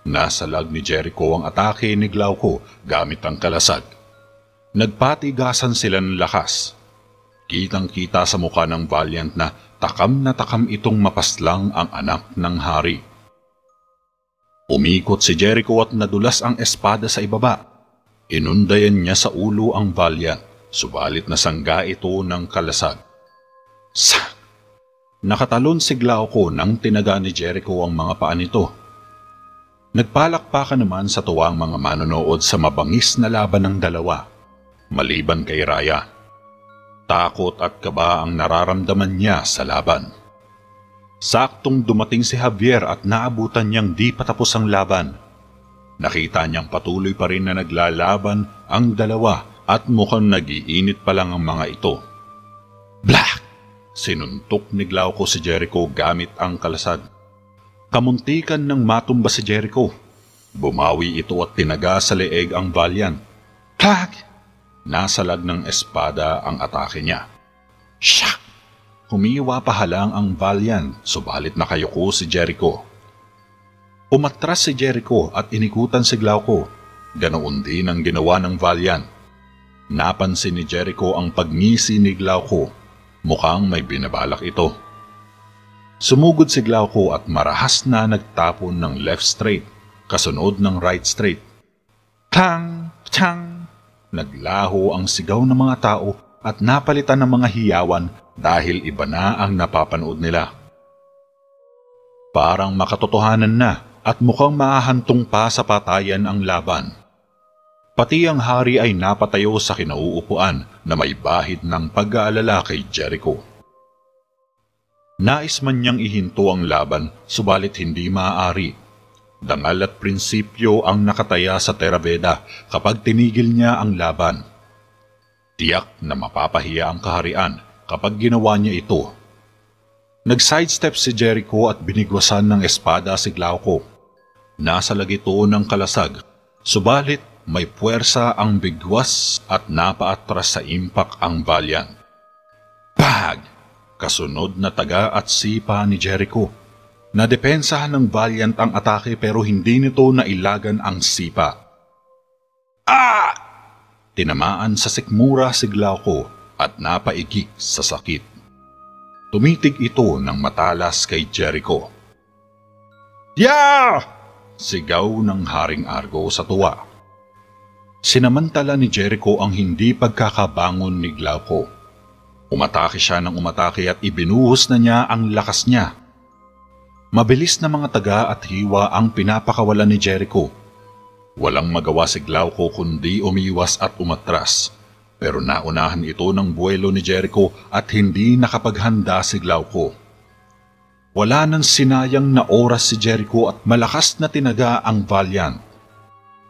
Nasalag ni Jericho ang atake ni Glauco gamit ang kalasag. Nagpatigasan sila ng lakas. Kitang-kita sa mukha ng Valiant na takam itong mapaslang ang anak ng hari. Umikot si Jericho at nadulas ang espada sa ibaba. Inundayan niya sa ulo ang Valiant, subalit nasangga ito ng kalasag. Sak! Nakatalon si Glauco nang tinaga ni Jericho ang mga paa nito. Nagpalakpakan naman sa tuwang mga manonood sa mabangis na laban ng dalawa, maliban kay Raya. Takot at kaba ang nararamdaman niya sa laban. Saktong dumating si Javier at naabutan niyang di patapos ang laban. Nakita niyang patuloy pa rin na naglalaban ang dalawa at mukhang nag-iinit pa lang ang mga ito. Black! Sinuntok ni Glauco si Jericho gamit ang kalasag. Kamuntikan ng matumba si Jericho. Bumawi ito at tinaga sa leeg ang Valiant. Klag! Nasalag ng espada ang atake niya. Shock! Humiwa pa halang ang Valiant, subalit nakayuko si Jericho. Umatras si Jericho at inikutan si Glauco. Ganoon din ang ginawa ng Valiant. Napansin ni Jericho ang pagngisi ni Glauco. Mukhang may binabalak ito. Sumugod si Glauco at marahas na nagtapon ng left straight, kasunod ng right straight. Klang! Tang! Naglaho ang sigaw ng mga tao at napalitan ng mga hiyawan dahil iba na ang napapanood nila. Parang makatotohanan na at mukhang mahahantong pa sa patayan ang laban. Pati ang hari ay napatayo sa kinauupuan na may bahid ng pag-aalala kay Jericho. Nais man niyang ihinto ang laban, subalit hindi maaari. Dangal at prinsipyo ang nakataya sa Theraveda kapag tinigil niya ang laban. Tiyak na mapapahiya ang kaharian kapag ginawa niya ito. Nag-sidestep si Jericho at binigwasan ng espada si Glauco. Nasalag ito ng kalasag, subalit may puwersa ang bigwas at napaatras sa impact ang Valiant. Bag! Kasunod na taga at sipa ni Jericho. Nadepensahan ng Valiant ang atake pero hindi nito nailagan ang sipa. Ah! Tinamaan sa sikmura si Glauco at napaigik sa sakit. Tumitig ito ng matalas kay Jericho. Yeah! Sigaw ng Haring Argo sa tuwa. Sinamantala ni Jericho ang hindi pagkakabangon ni Glauco. Umatake siya ng umatake at ibinuhos na niya ang lakas niya. Mabilis na mga taga at hiwa ang pinapakawalan ni Jericho. Walang magawa si Glauco kundi umiwas at umatras. Pero naunahan ito ng buwelo ni Jericho at hindi nakapaghanda si Glauco. Wala nang sinayang na oras si Jericho at malakas na tinaga ang Valiant.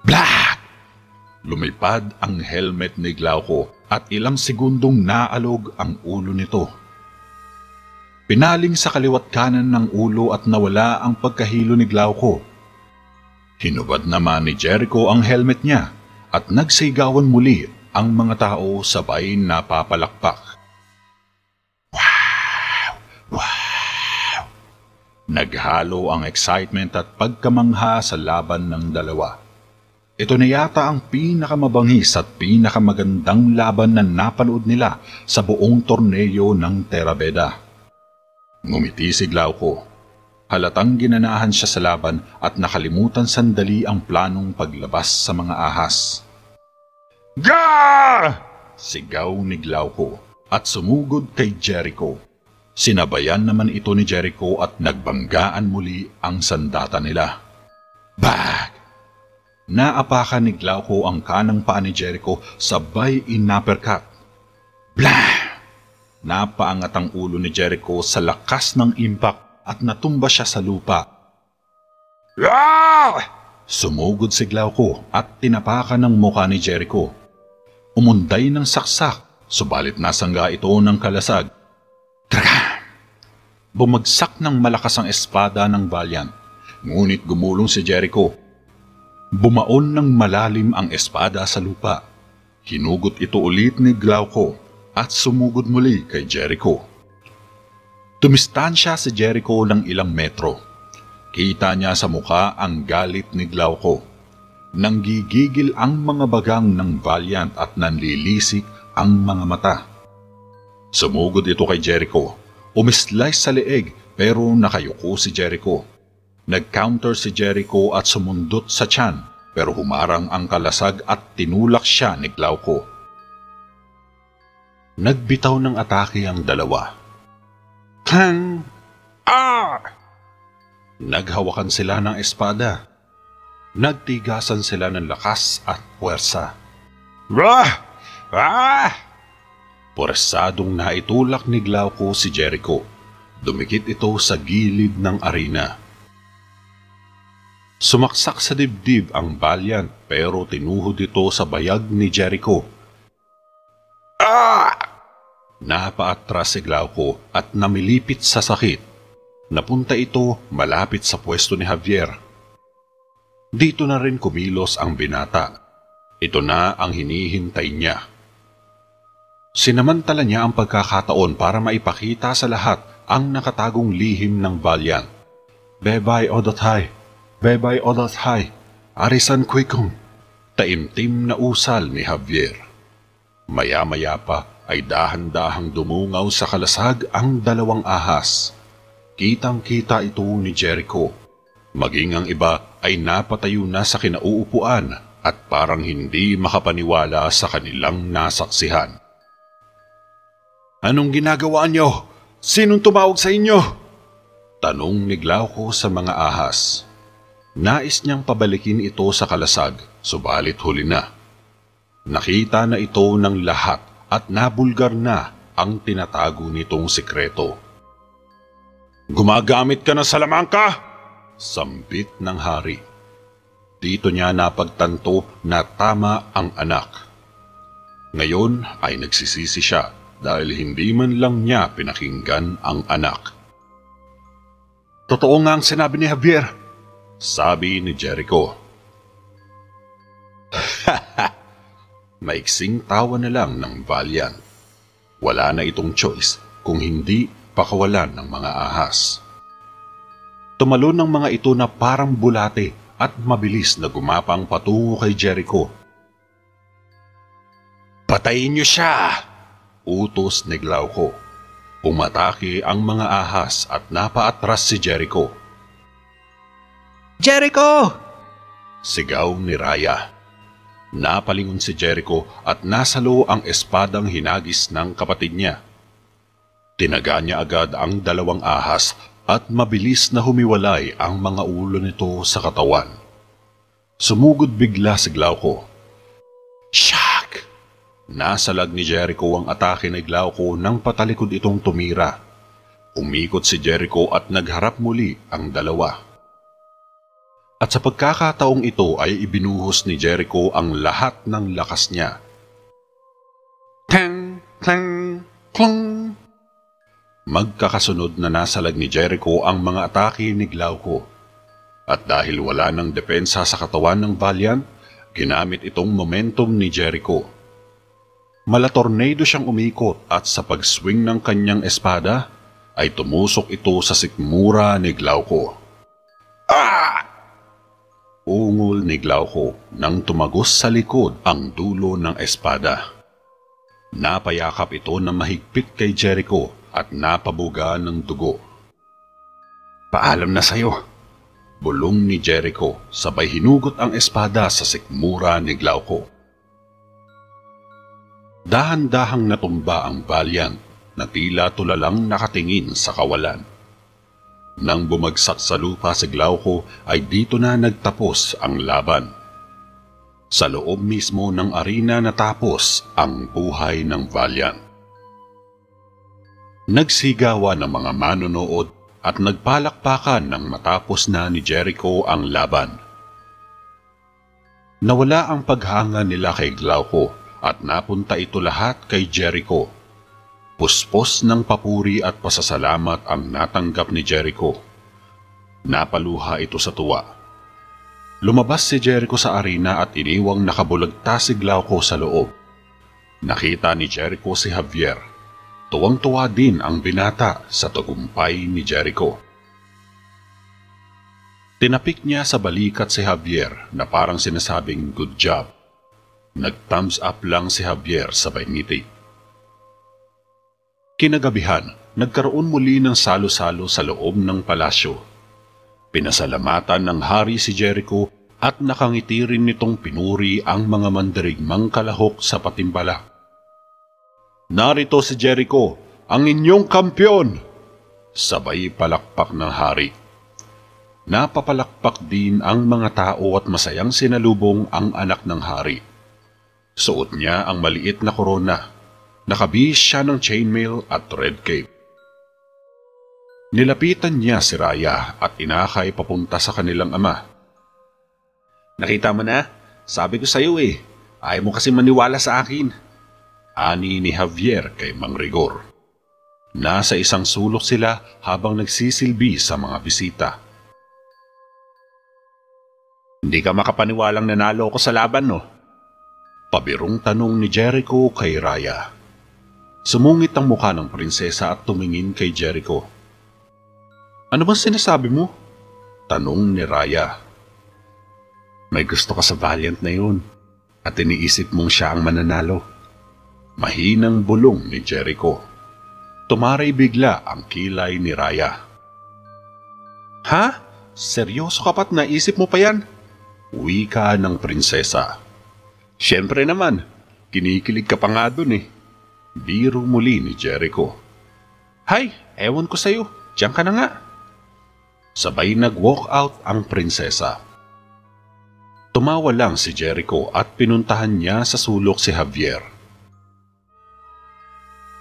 Black! Lumipad ang helmet ni Glauco at ilang segundong naalog ang ulo nito. Pinaling sa kaliwat kanan ng ulo at nawala ang pagkahilo ni Glauco. Hinubad naman ni Jericho ang helmet niya at nagsigawan muli ang mga tao sabay napapalakpak. Wow! Wow! Naghalo ang excitement at pagkamangha sa laban ng dalawa. Ito na yata ang pinakamabangis at pinakamagandang laban na napanood nila sa buong torneo ng Theraveda. Ngumiti si Glauco. Halatang ginanahan siya sa laban at nakalimutan sandali ang planong paglabas sa mga ahas. Gah! Sigaw ni Glauco at sumugod kay Jericho. Sinabayan naman ito ni Jericho at nagbanggaan muli ang sandata nila. Bag! Naapakan ni Glauco ang kanang paa ni Jericho sabay in-uppercut. Blah! Napaangat ang ulo ni Jericho sa lakas ng impact at natumba siya sa lupa. Ah! Sumugod si Glauco at tinapakan ng mukha ni Jericho. Umunday ng saksak, subalit nasangga ito ng kalasag. Traga! Bumagsak ng malakas ang espada ng Valiant, ngunit gumulong si Jericho. Bumaon ng malalim ang espada sa lupa. Hinugot ito ulit ni Glauco at sumugod muli kay Jericho. Tumistansya si Jericho ng ilang metro. Kita niya sa mukha ang galit ni Glauco. Nanggigigil ang mga bagang ng Valiant at nanlilisik ang mga mata. Sumugod ito kay Jericho. Umislay sa leeg pero nakayuko si Jericho. Nag-counter si Jericho at sumundot sa tiyan pero humarang ang kalasag at tinulak siya ni Glauco. Nagbitaw ng atake ang dalawa. Kang! Ah! Naghawakan sila ng espada. Nagtigasan sila ng lakas at puwersa. Rah! Ah! Puwersadong naitulak ni Glauco si Jericho. Dumikit ito sa gilid ng arena. Sumaksak sa dibdib ang Valiant pero tinuhod ito sa bayag ni Jericho. Ah! Napaatras si Glauco at namilipit sa sakit. Napunta ito malapit sa pwesto ni Javier. Dito na rin kumilos ang binata. Ito na ang hinihintay niya. Sinamantala niya ang pagkakataon para maipakita sa lahat ang nakatagong lihim ng Valiant. Bebay Odathay, Bebay Odathay, Arisan Kuikong. Taimtim na usal ni Javier. Maya-maya pa ay dahan-dahang dumungaw sa kalasag ang dalawang ahas. Kitang-kita ito ni Jericho. Maging ang iba ay napatayo na sa kinauupuan at parang hindi makapaniwala sa kanilang nasaksihan. Anong ginagawa niyo? Sinong tumawag sa inyo? Tanong ni Glauco sa mga ahas. Nais niyang pabalikin ito sa kalasag, subalit huli na. Nakita na ito ng lahat at nabulgar na ang tinatago nitong sikreto. Gumagamit ka ng salamangka? Sambit ng hari. Dito niya napagtanto na tama ang anak. Ngayon ay nagsisisi siya dahil hindi man lang niya pinakinggan ang anak. Totoo nga ang sinabi ni Javier, sabi ni Jericho. Maiksing tawa na lang ng Valiant. Wala na itong choice kung hindi pakawalan ng mga ahas. Tumalon ng mga ito na parang bulate at mabilis na gumapang patungo kay Jericho. Patayin niyo siya! Utos ni Glauco. Umatake ang mga ahas at napaatras si Jericho. Jericho! Sigaw ni Raya. Napalingon si Jericho at nasalo ang espadang hinagis ng kapatid niya. Tinaga niya agad ang dalawang ahas at mabilis na humiwalay ang mga ulo nito sa katawan. Sumugod bigla si Glauco. Shock! Nasalag ni Jericho ang atake ni Glauco nang patalikod itong tumira. Umikot si Jericho at nagharap muli ang dalawa. At sa pagkakataong ito ay ibinuhos ni Jericho ang lahat ng lakas niya. Tang! Tang! Klong! Magkakasunod na nasalag ni Jericho ang mga atake ni Glauco. At dahil wala ng depensa sa katawan ng Valiant, ginamit itong momentum ni Jericho. Malatornado siyang umikot at sa pag-swing ng kanyang espada, ay tumusok ito sa sikmura ni Glauco. Ah! Ungol ni Glauco nang tumagos sa likod ang dulo ng espada. Napayakap ito na mahigpit kay Jericho at napabuga ng dugo. Paalam na sayo, bulong ni Jericho sabay hinugot ang espada sa sikmura ni Glauco. Dahan-dahang natumba ang Valiant na tila tulalang nakatingin sa kawalan. Nang bumagsak sa lupa si Glauco ay dito na nagtapos ang laban. Sa loob mismo ng arena natapos ang buhay ng Valiant. Nagsigawan ng mga manonood at nagpalakpakan nang matapos na ni Jericho ang laban. Nawala ang paghanga nila kay Glauco at napunta ito lahat kay Jericho. Puspos ng papuri at pasasalamat ang natanggap ni Jericho. Napaluha ito sa tuwa. Lumabas si Jericho sa arena at iniwang nakabulagta si Glauco sa loob. Nakita ni Jericho si Javier. Tuwang-tuwa din ang binata sa tagumpay ni Jericho. Tinapik niya sa balikat si Javier na parang sinasabing good job. Nag-thumbs up lang si Javier sabay ngiti. Kinagabihan, nagkaroon muli ng salo-salo sa loob ng palasyo. Pinasalamatan ng hari si Jericho at nakangiti rin nitong pinuri ang mga mandirigmang kalahok sa patimbala. Narito si Jericho, ang inyong kampyon! Sabay palakpak ng hari. Napapalakpak din ang mga tao at masayang sinalubong ang anak ng hari. Suot niya ang maliit na korona. Nakabihis siya ng chainmail at red cape. Nilapitan niya si Raya at inakay papunta sa kanilang ama. Nakita mo na? Sabi ko sa iyo eh. Ayaw mo kasi maniwala sa akin. Ani ni Javier kay Mang Rigor. Nasa isang sulok sila habang nagsisilbi sa mga bisita. Hindi ka makapaniwalang nanalo ako sa laban, no? Pabirong tanong ni Jericho kay Raya. Sumungit ang mukha ng prinsesa at tumingin kay Jericho. Ano bang sinasabi mo? Tanong ni Raya. May gusto ka sa Valiant na yun at iniisip mong siya ang mananalo. Mahinang bulong ni Jericho. Tumaray bigla ang kilay ni Raya. Ha? Seryoso ka pa't naisip mo pa yan? Wika ng prinsesa. Siyempre naman, kinikilig ka pa nga dun eh. Biro muli ni Jericho. Hay, ewan ko sa'yo, diyan ka na nga. Sabay nag-walk out ang prinsesa. Tumawa lang si Jericho at pinuntahan niya sa sulok si Javier.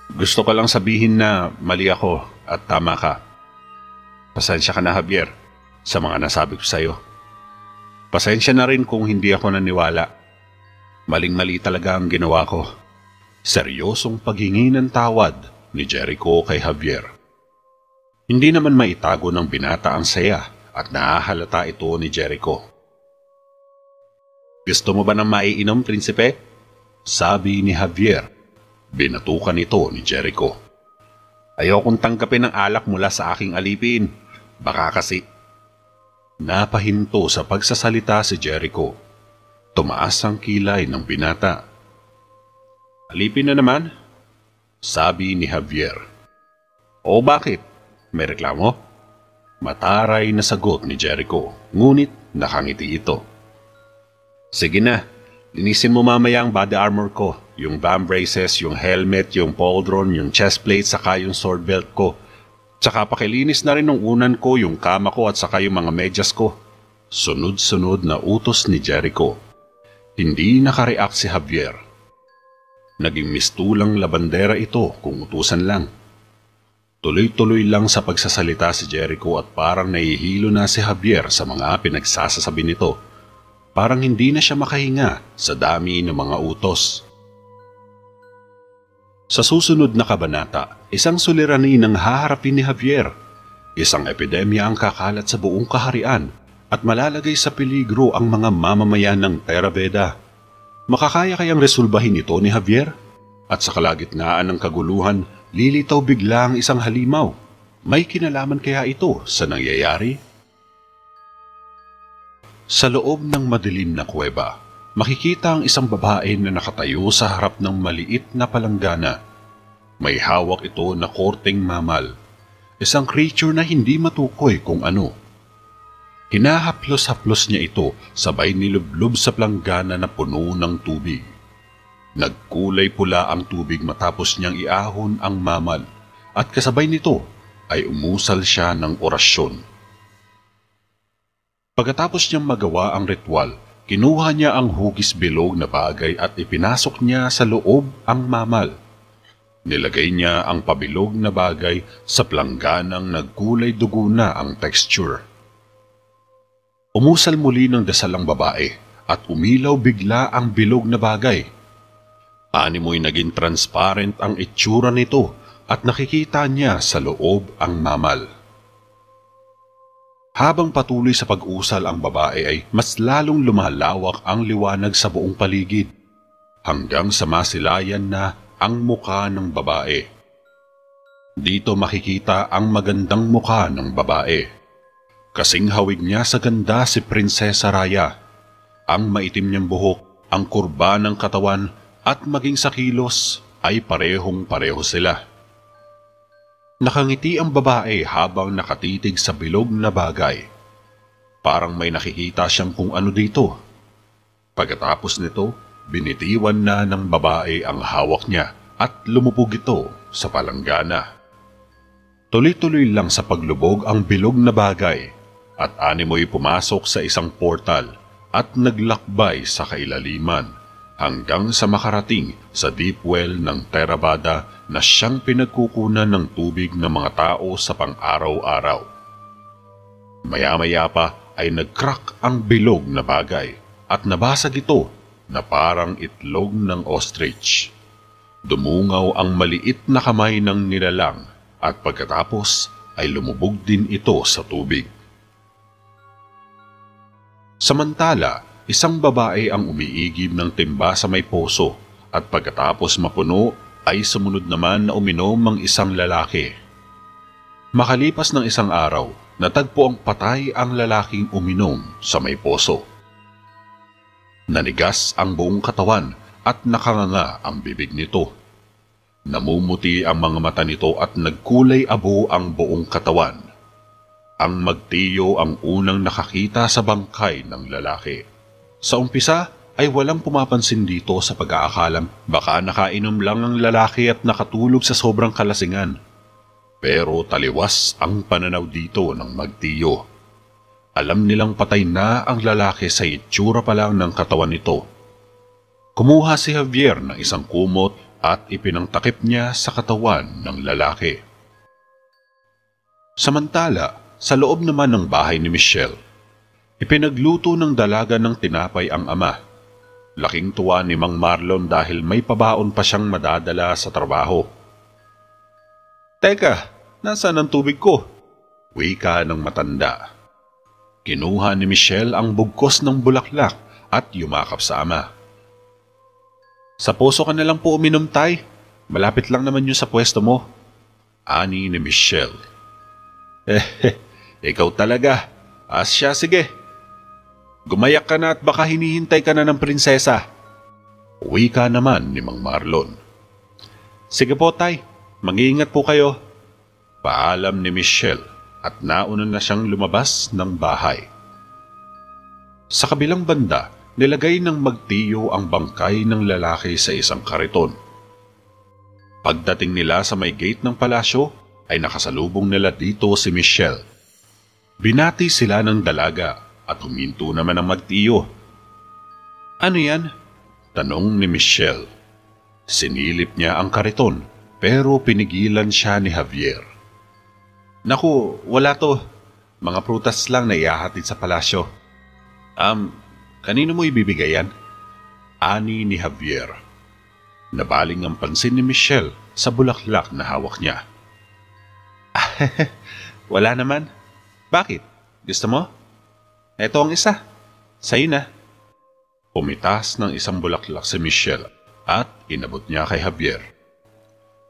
Gusto ko lang sabihin na mali ako at tama ka. Pasensya ka na, Javier, sa mga nasabi ko sa'yo. Pasensya na rin kung hindi ako naniwala. Maling-mali talaga ang ginawa ko. Seryosong paghingi ng tawad ni Jericho kay Javier. Hindi naman maitago ng binata ang saya at nahahalata ito ni Jericho. Gusto mo ba ng maiinom, prinsipe? Sabi ni Javier. Binatukan ito ni Jericho. Ayokong tanggapin ng alak mula sa aking alipin. Baka kasi. Napahinto sa pagsasalita si Jericho. Tumaas ang kilay ng binata. Alipin na naman? Sabi ni Javier. O bakit? May reklamo? Mataray na sagot ni Jericho, ngunit nakangiti ito. Sige na, linisin mo mamaya ang body armor ko, yung bam braces, yung helmet, yung pauldron, yung chest plate, saka yung sword belt ko. Tsaka pakilinis na rin ng unan ko, yung kama ko at saka yung mga medyas ko. Sunod-sunod na utos ni Jericho. Hindi nakareact si Javier. Naging mistulang labandera ito kung utusan lang. Tuloy-tuloy lang sa pagsasalita si Jericho at parang nahihilo na si Javier sa mga pinagsasasabi nito. Parang hindi na siya makahinga sa dami ng mga utos. Sa susunod na kabanata, isang suliranin ang haharapin ni Javier. Isang epidemya ang kakalat sa buong kaharian at malalagay sa peligro ang mga mamamayan ng Terra Veda. Makakaya kayang resolbahin ito ni Javier? At sa kalagitnaan ng kaguluhan, lilitaw bigla ang isang halimaw. May kinalaman kaya ito sa nangyayari? Sa loob ng madilim na kuweba, makikita ang isang babae na nakatayo sa harap ng maliit na palanggana. May hawak ito na korteng mamal, isang creature na hindi matukoy kung ano. Hinahaplos-haplos niya ito sabay nilublob sa palanggana na puno ng tubig. Nagkulay pula ang tubig matapos niyang iahon ang mamal at kasabay nito ay umusal siya ng orasyon. Pagkatapos niyang magawa ang ritual, kinuha niya ang hugis bilog na bagay at ipinasok niya sa loob ang mamal. Nilagay niya ang pabilog na bagay sa plangganang nagkulay dugo na ang texture. Umusal muli ng dasal ang babae at umilaw bigla ang bilog na bagay. Animoy naging transparent ang itsura nito at nakikita niya sa loob ang mamal. Habang patuloy sa pag-usal ang babae ay mas lalong lumalawak ang liwanag sa buong paligid hanggang sa masilayan na ang mukha ng babae. Dito makikita ang magandang mukha ng babae. Kasing hawig niya sa ganda si Prinsesa Raya. Ang maitim niyang buhok, ang kurba ng katawan at maging sa kilos ay parehong-pareho sila. Nakangiti ang babae habang nakatitig sa bilog na bagay. Parang may nakikita siyang kung ano dito. Pagkatapos nito, binitiwan na ng babae ang hawak niya at lumubog ito sa palanggana. Tuloy-tuloy lang sa paglubog ang bilog na bagay at animoy pumasok sa isang portal at naglakbay sa kailaliman hanggang sa makarating sa deep well ng Theravada na siyang pinagkukunan ng tubig ng mga tao sa pang-araw-araw. Maya-maya pa ay nag-crack ang bilog na bagay at nabasag ito na parang itlog ng ostrich. Dumungaw ang maliit na kamay ng nilalang at pagkatapos ay lumubog din ito sa tubig. Samantala, isang babae ang umiigib ng timba sa may poso at pagkatapos mapuno ay sumunod naman na uminom ang isang lalaki. Makalipas ng isang araw, natagpo ang patay ang lalaking uminom sa may poso. Nanigas ang buong katawan at nakanganga ang bibig nito. Namumuti ang mga mata nito at nagkulay abo ang buong katawan. Ang magtiyo ang unang nakakita sa bangkay ng lalaki. Sa umpisa ay walang pumapansin dito sa pag-aakalang baka nakainom lang ang lalaki at nakatulog sa sobrang kalasingan. Pero taliwas ang pananaw dito ng magtiyo. Alam nilang patay na ang lalaki sa itsura pa lang ng katawan nito. Kumuha si Javier ng isang kumot at ipinangtakip niya sa katawan ng lalaki. Samantala, sa loob naman ng bahay ni Michelle, ipinagluto ng dalaga ng tinapay ang ama. Laking tuwa ni Mang Marlon dahil may pabaon pa siyang madadala sa trabaho. "Teka, nasaan ang tubig ko?" wika ng matanda. Kinuha ni Michelle ang bugkos ng bulaklak at yumakap sa ama. "Sa poso ka na lang po uminom, tay. Malapit lang naman yun sa pwesto mo," ani ni Michelle. Ikaw talaga. Asya, sige. Gumayak ka na at baka hinihintay ka na ng prinsesa." Wika naman ni Mang Marlon. "Sige po, tay. Mag-iingat po kayo." Paalam ni Michelle at nauna na siyang lumabas ng bahay. Sa kabilang banda, nilagay ng magtiyo ang bangkay ng lalaki sa isang kariton. Pagdating nila sa may gate ng palasyo, ay nakasalubong nila dito si Michelle. Binati sila ng dalaga at huminto naman ang magtiyo. "Ano yan?" tanong ni Michelle. Sinilip niya ang kariton pero pinigilan siya ni Javier. "Naku, wala to. Mga prutas lang na ihahatid sa palasyo." Kanino mo ibibigay yan?" ani ni Javier. Nabaling ang pansin ni Michelle sa bulaklak na hawak niya. "Wala naman. Bakit? Gusto mo? Ito ang isa. Sa'yo na." Pumitas ng isang bulaklak si Michelle at inabot niya kay Javier.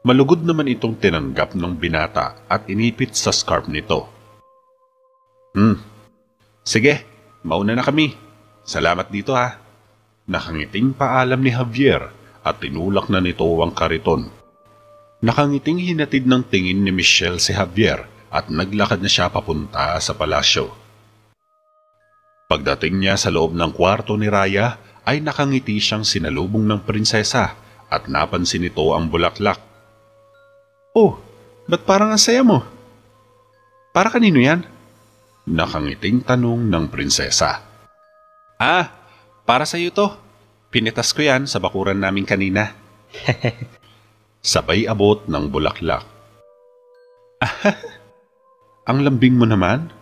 Malugod naman itong tinanggap ng binata at inipit sa scarf nito. Sige, mauna na kami. Salamat dito ha." Nakangiting paalam ni Javier at tinulak na nito ang kariton. Nakangiting hinatid ng tingin ni Michelle si Javier at naglakad na siya papunta sa palasyo. Pagdating niya sa loob ng kwarto ni Raya ay nakangiti siyang sinalubong ng prinsesa at napansin nito ang bulaklak. "Oh, ba't parang ang saya mo? Para kanino yan?" Nakangiting tanong ng prinsesa. Para sa iyo to. Pinitas ko yan sa bakuran namin kanina." Sabay abot ng bulaklak. "Ang lambing mo naman."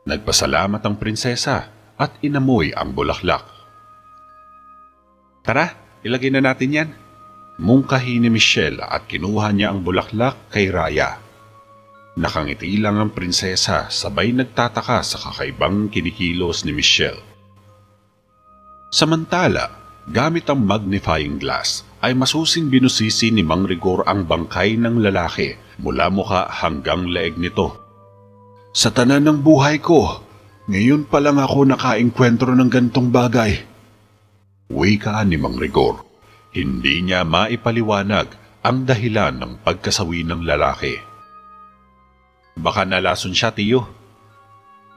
Nagpasalamat ang prinsesa at inamoy ang bulaklak. "Tara, ilagay na natin yan." Mungkahi ni Michelle at kinuha niya ang bulaklak kay Raya. Nakangiti lang ang prinsesa sabay nagtataka sa kakaibang kinikilos ni Michelle. Samantala, gamit ang magnifying glass ay masusing binusisi ni Mang Rigor ang bangkay ng lalaki mula mukha hanggang leeg nito. Sa tanan ng buhay ko, ngayon pa lang ako nakaengkwentro ng gantong bagay. Wika ni Mang Rigor. Hindi niya maipaliwanag ang dahilan ng pagkasawi ng lalaki. Baka nalason siya, tiyo.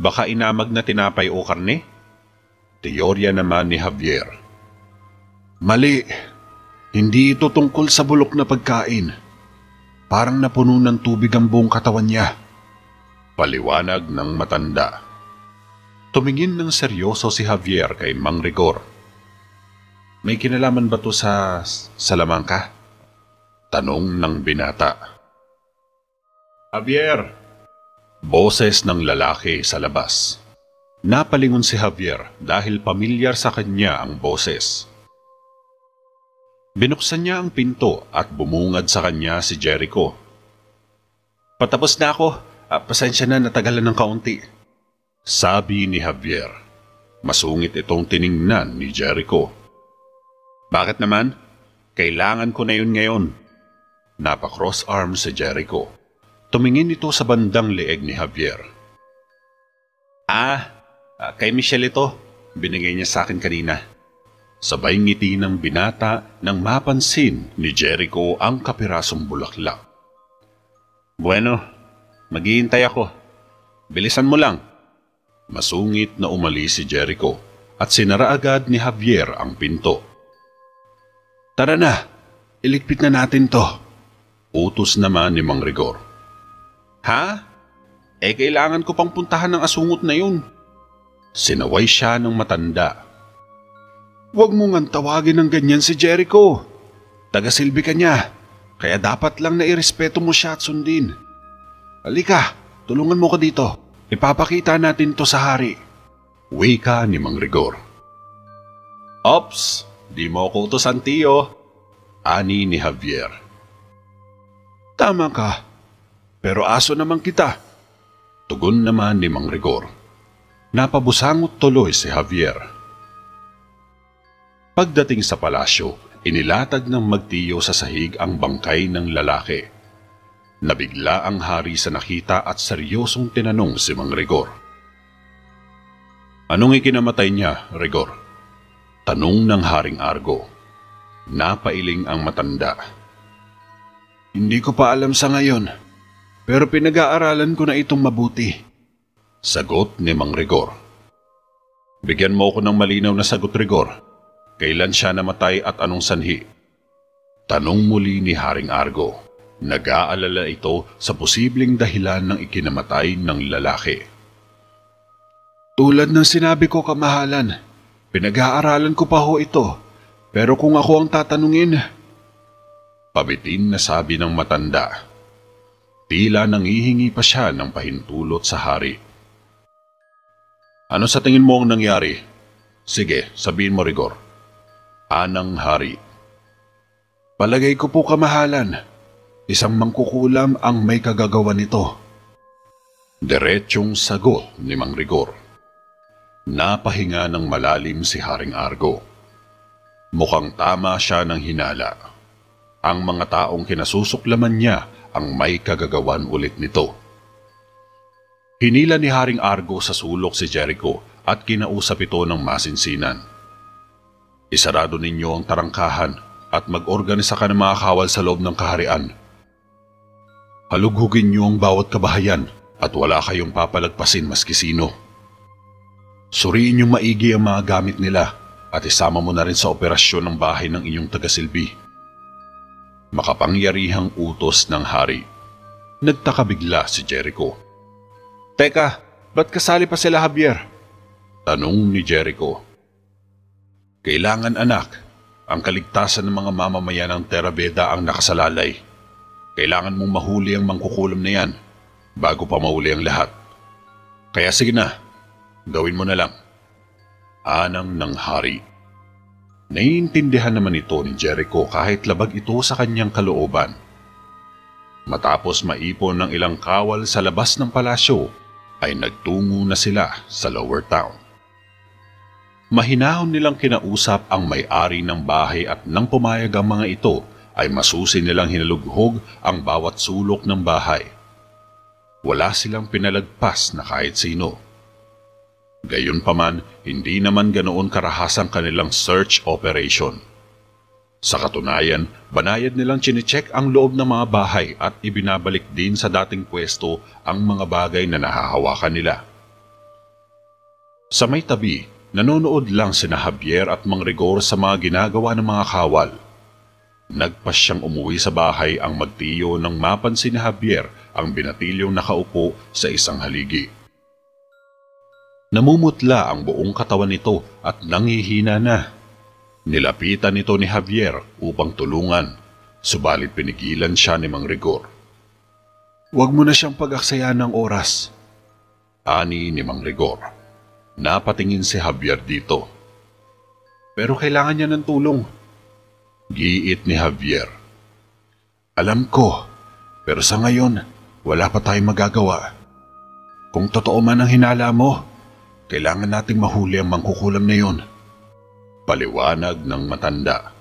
Baka inamag na tinapay o karne? Teorya naman ni Javier. Mali. Hindi ito tungkol sa bulok na pagkain. Parang napuno ng tubig ang buong katawan niya. Paliwanag ng matanda. Tumingin ng seryoso si Javier kay Mang Rigor. May kinalaman ba to sa salamangka? Tanong ng binata. Javier! Boses ng lalaki sa labas. Napalingon si Javier dahil pamilyar sa kanya ang boses. Binuksan niya ang pinto at bumungad sa kanya si Jericho. Patapos na ako. Pasensya na, natagalan ng kaunti. Sabi ni Javier. Masungit itong tiningnan ni Jericho. Bakit naman? Kailangan ko na yun ngayon. Napa-cross arm si Jericho. Tumingin ito sa bandang leeg ni Javier. Kay Michelle ito. Binigay niya sa akin kanina. Sabay ngiti ng binata nang mapansin ni Jericho ang kapirasong bulaklak. Bueno, maghihintay ako. Bilisan mo lang. Masungit na umalis si Jericho at sinara agad ni Javier ang pinto. Tara na, iligpit na natin to. Utos naman ni Mang Rigor. Ha? Kailangan ko pang puntahan ng asungot na yun. Sinaway siya ng matanda. Huwag mo ngang tawagin ng ganyan si Jericho. Taga-silbi ka niya, kaya dapat lang na irespeto mo siya at sundin. Halika, tulungan mo ko dito. Ipapakita natin to sa hari. Wika ni Mang Rigor. Ops, di mo ko utosan, tiyo. Ani ni Javier. Tama ka, pero aso naman kita. Tugon naman ni Mang Rigor. Napabusangot tuloy si Javier. Pagdating sa palasyo, inilatag ng magtiyo sa sahig ang bangkay ng lalaki. Nabigla ang hari sa nakita at seryosong tinanong si Mang Rigor. Anong ikinamatay niya, Rigor? Tanong ng Haring Argo. Napailing ang matanda. Hindi ko pa alam sa ngayon, pero pinag-aaralan ko na itong mabuti. Sagot ni Mang Rigor. Bigyan mo ko ng malinaw na sagot, Rigor. Kailan siya namatay at anong sanhi? Tanong muli ni Haring Argo. Nag-aalala ito sa posibleng dahilan ng ikinamatay ng lalaki. Tulad ng sinabi ko, kamahalan, pinag-aaralan ko pa ho ito, pero kung ako ang tatanungin... Pabitin na sabi ng matanda. Tila nangihingi pa siya ng pahintulot sa hari. Ano sa tingin mo ang nangyari? Sige, sabihin mo, Rigor. Anang hari. Palagay ko po, kamahalan. Isang mangkukulam ang may kagagawa nito. Diretsyong sagot ni Mang Rigor. Napahinga ng malalim si Haring Argo. Mukhang tama siya ng hinala. Ang mga taong kinasusuklaman niya ang may kagagawan ulit nito. Hinila ni Haring Argo sa sulok si Jericho at kinausap ito ng masinsinan. Isarado ninyo ang tarangkahan at mag-organisa ka ng mga kawal sa loob ng kaharian. Halughugin niyo ang bawat kabahayan at wala kayong papalagpasin maski sino. Suriin niyong maigi ang mga gamit nila at isama mo na rin sa operasyon ng bahay ng inyong tagasilbi. Makapangyarihang utos ng hari. Nagtaka bigla si Jericho. Teka, ba't kasali pa sila, Javier? Tanong ni Jericho. Kailangan, anak, ang kaligtasan ng mga mamamayan ng Terra Veda ang nakasalalay. Kailangan mong mahuli ang mangkukulam na yan bago pa mahuli ang lahat. Kaya sige na, gawin mo na lang. Anang ng hari. Naiintindihan naman ito ni Jericho kahit labag ito sa kanyang kalooban. Matapos maipon ng ilang kawal sa labas ng palasyo, ay nagtungo na sila sa Lower Town. Mahinahon nilang kinausap ang may-ari ng bahay at nang pumayag ang mga ito, ay masusi nilang hinalughog ang bawat sulok ng bahay. Wala silang pinalagpas na kahit sino. Gayunpaman, hindi naman ganoon karahasang kanilang search operation. Sa katunayan, banayad nilang chinecheck ang loob ng mga bahay at ibinabalik din sa dating pwesto ang mga bagay na nahahawakan nila. Sa may tabi, nanonood lang sina Javier at Mang Rigor sa mga ginagawa ng mga kawal. Nagpas siyang umuwi sa bahay ang magtiyo nang mapansin ni Javier ang binatilyong nakaupo sa isang haligi. Namumutla ang buong katawan nito at nanghihina na. Nilapitan nito ni Javier upang tulungan, subalit pinigilan siya ni Mang Rigor. "Huwag mo na siyang pag-aksayaan ng oras," ani ni Mang Rigor. Napatingin si Javier dito. "Pero kailangan niya ng tulong," giit ni Javier. "Alam ko, pero sa ngayon, wala pa tayong magagawa. Kung totoo man ang hinala mo, kailangan nating mahuli ang mangkukulam na yun," paliwanag ng matanda.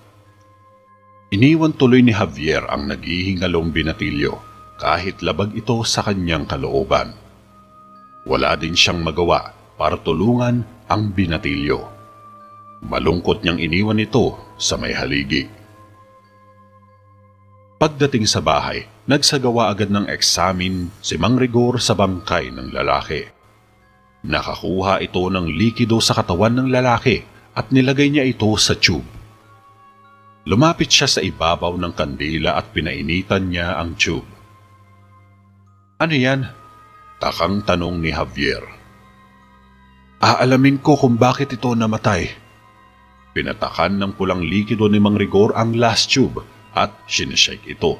Iniwan tuloy ni Javier ang naghihingalong binatilyo kahit labag ito sa kanyang kalooban. Wala din siyang magawa para tulungan ang binatilyo. Malungkot niyang iniwan ito sa may haligi. Pagdating sa bahay, nagsagawa agad ng eksamin si Mang Rigor sa bangkay ng lalaki. Nakakuha ito ng likido sa katawan ng lalaki at nilagay niya ito sa tube. Lumapit siya sa ibabaw ng kandila at pinainitan niya ang tube. "Ano yan?" takang tanong ni Javier. "Aalamin ko kung bakit ito namatay." Pinatakan ng pulang likido ni Mang Rigor ang last tube at sinishake ito.